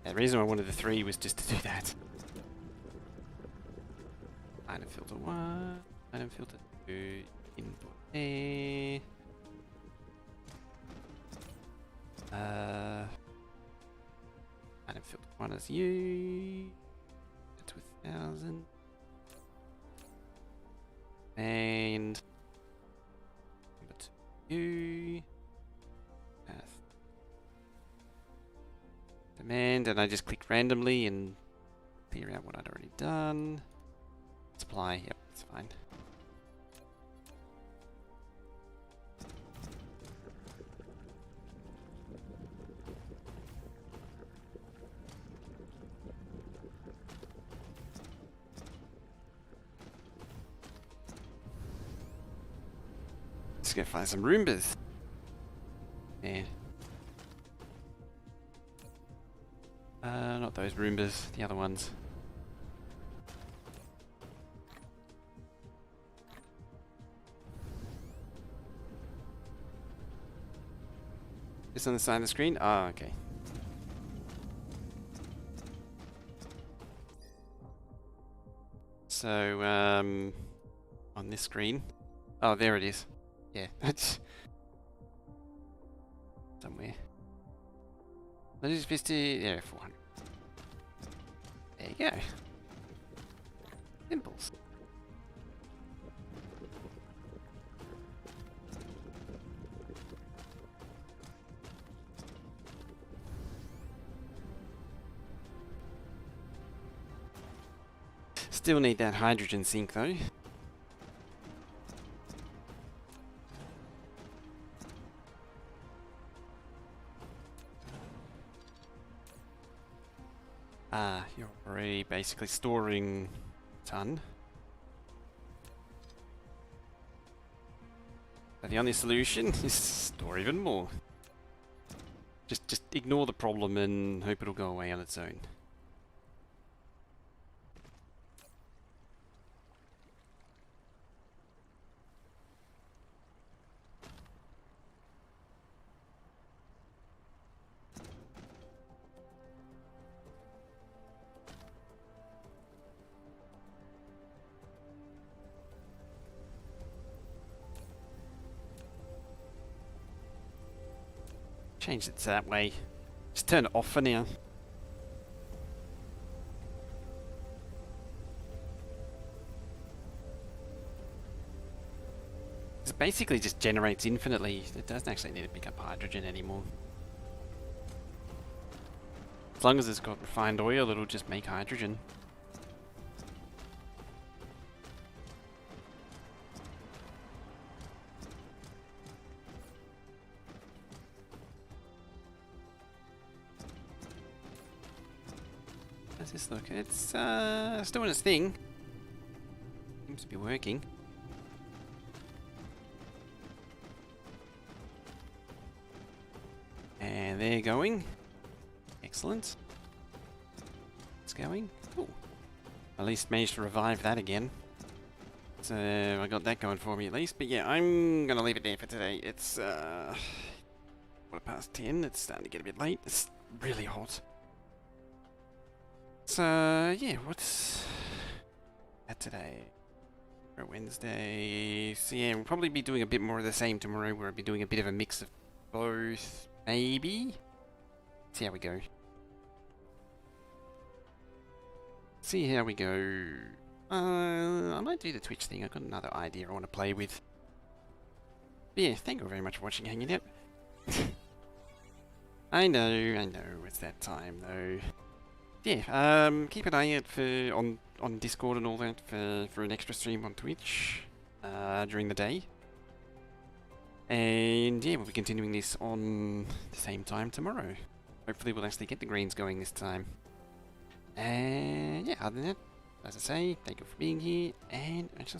Speaker 1: The reason I wanted the 3 was just to do that. Item filter 1, item filter 2, input A. Item filter 1 is you. That's 1,000. And input you. Demand, and I just click randomly and clear out what I'd already done. Supply, yep, that's fine. Let's go find some Roombas. Yeah. Not those Roombas, the other ones. This on the side of the screen? Oh, okay. So, on this screen. Oh, there it is. Yeah, that's somewhere. Let's just yeah, 400. There you go. Simples. Still need that hydrogen sink though. Ah, you're already basically storing a ton. So the only solution is store even more. Just ignore the problem and hope it'll go away on its own. Change it to that way. Just turn it off for now. It basically just generates infinitely. It doesn't actually need to pick up hydrogen anymore. As long as it's got refined oil, it'll just make hydrogen. How's this look? It's doing its thing. Seems to be working. And they're going. Excellent. It's going. Cool. At least managed to revive that again. So I got that going for me at least. But yeah, I'm gonna leave it there for today. It's 10:15. It's starting to get a bit late. It's really hot. So yeah, what's that today? For Wednesday. So yeah, we'll probably be doing a bit more of the same tomorrow, where I'll be doing a bit of a mix of both, maybe. See how we go. See how we go. I might do the Twitch thing. I've got another idea I want to play with. But yeah, thank you very much for watching, hanging out. I know, it's that time though. Yeah, keep an eye out for on Discord and all that for an extra stream on Twitch during the day. And yeah, we'll be continuing this on the same time tomorrow. Hopefully we'll actually get the greens going this time. And yeah, other than that, as I say, thank you for being here, and I shall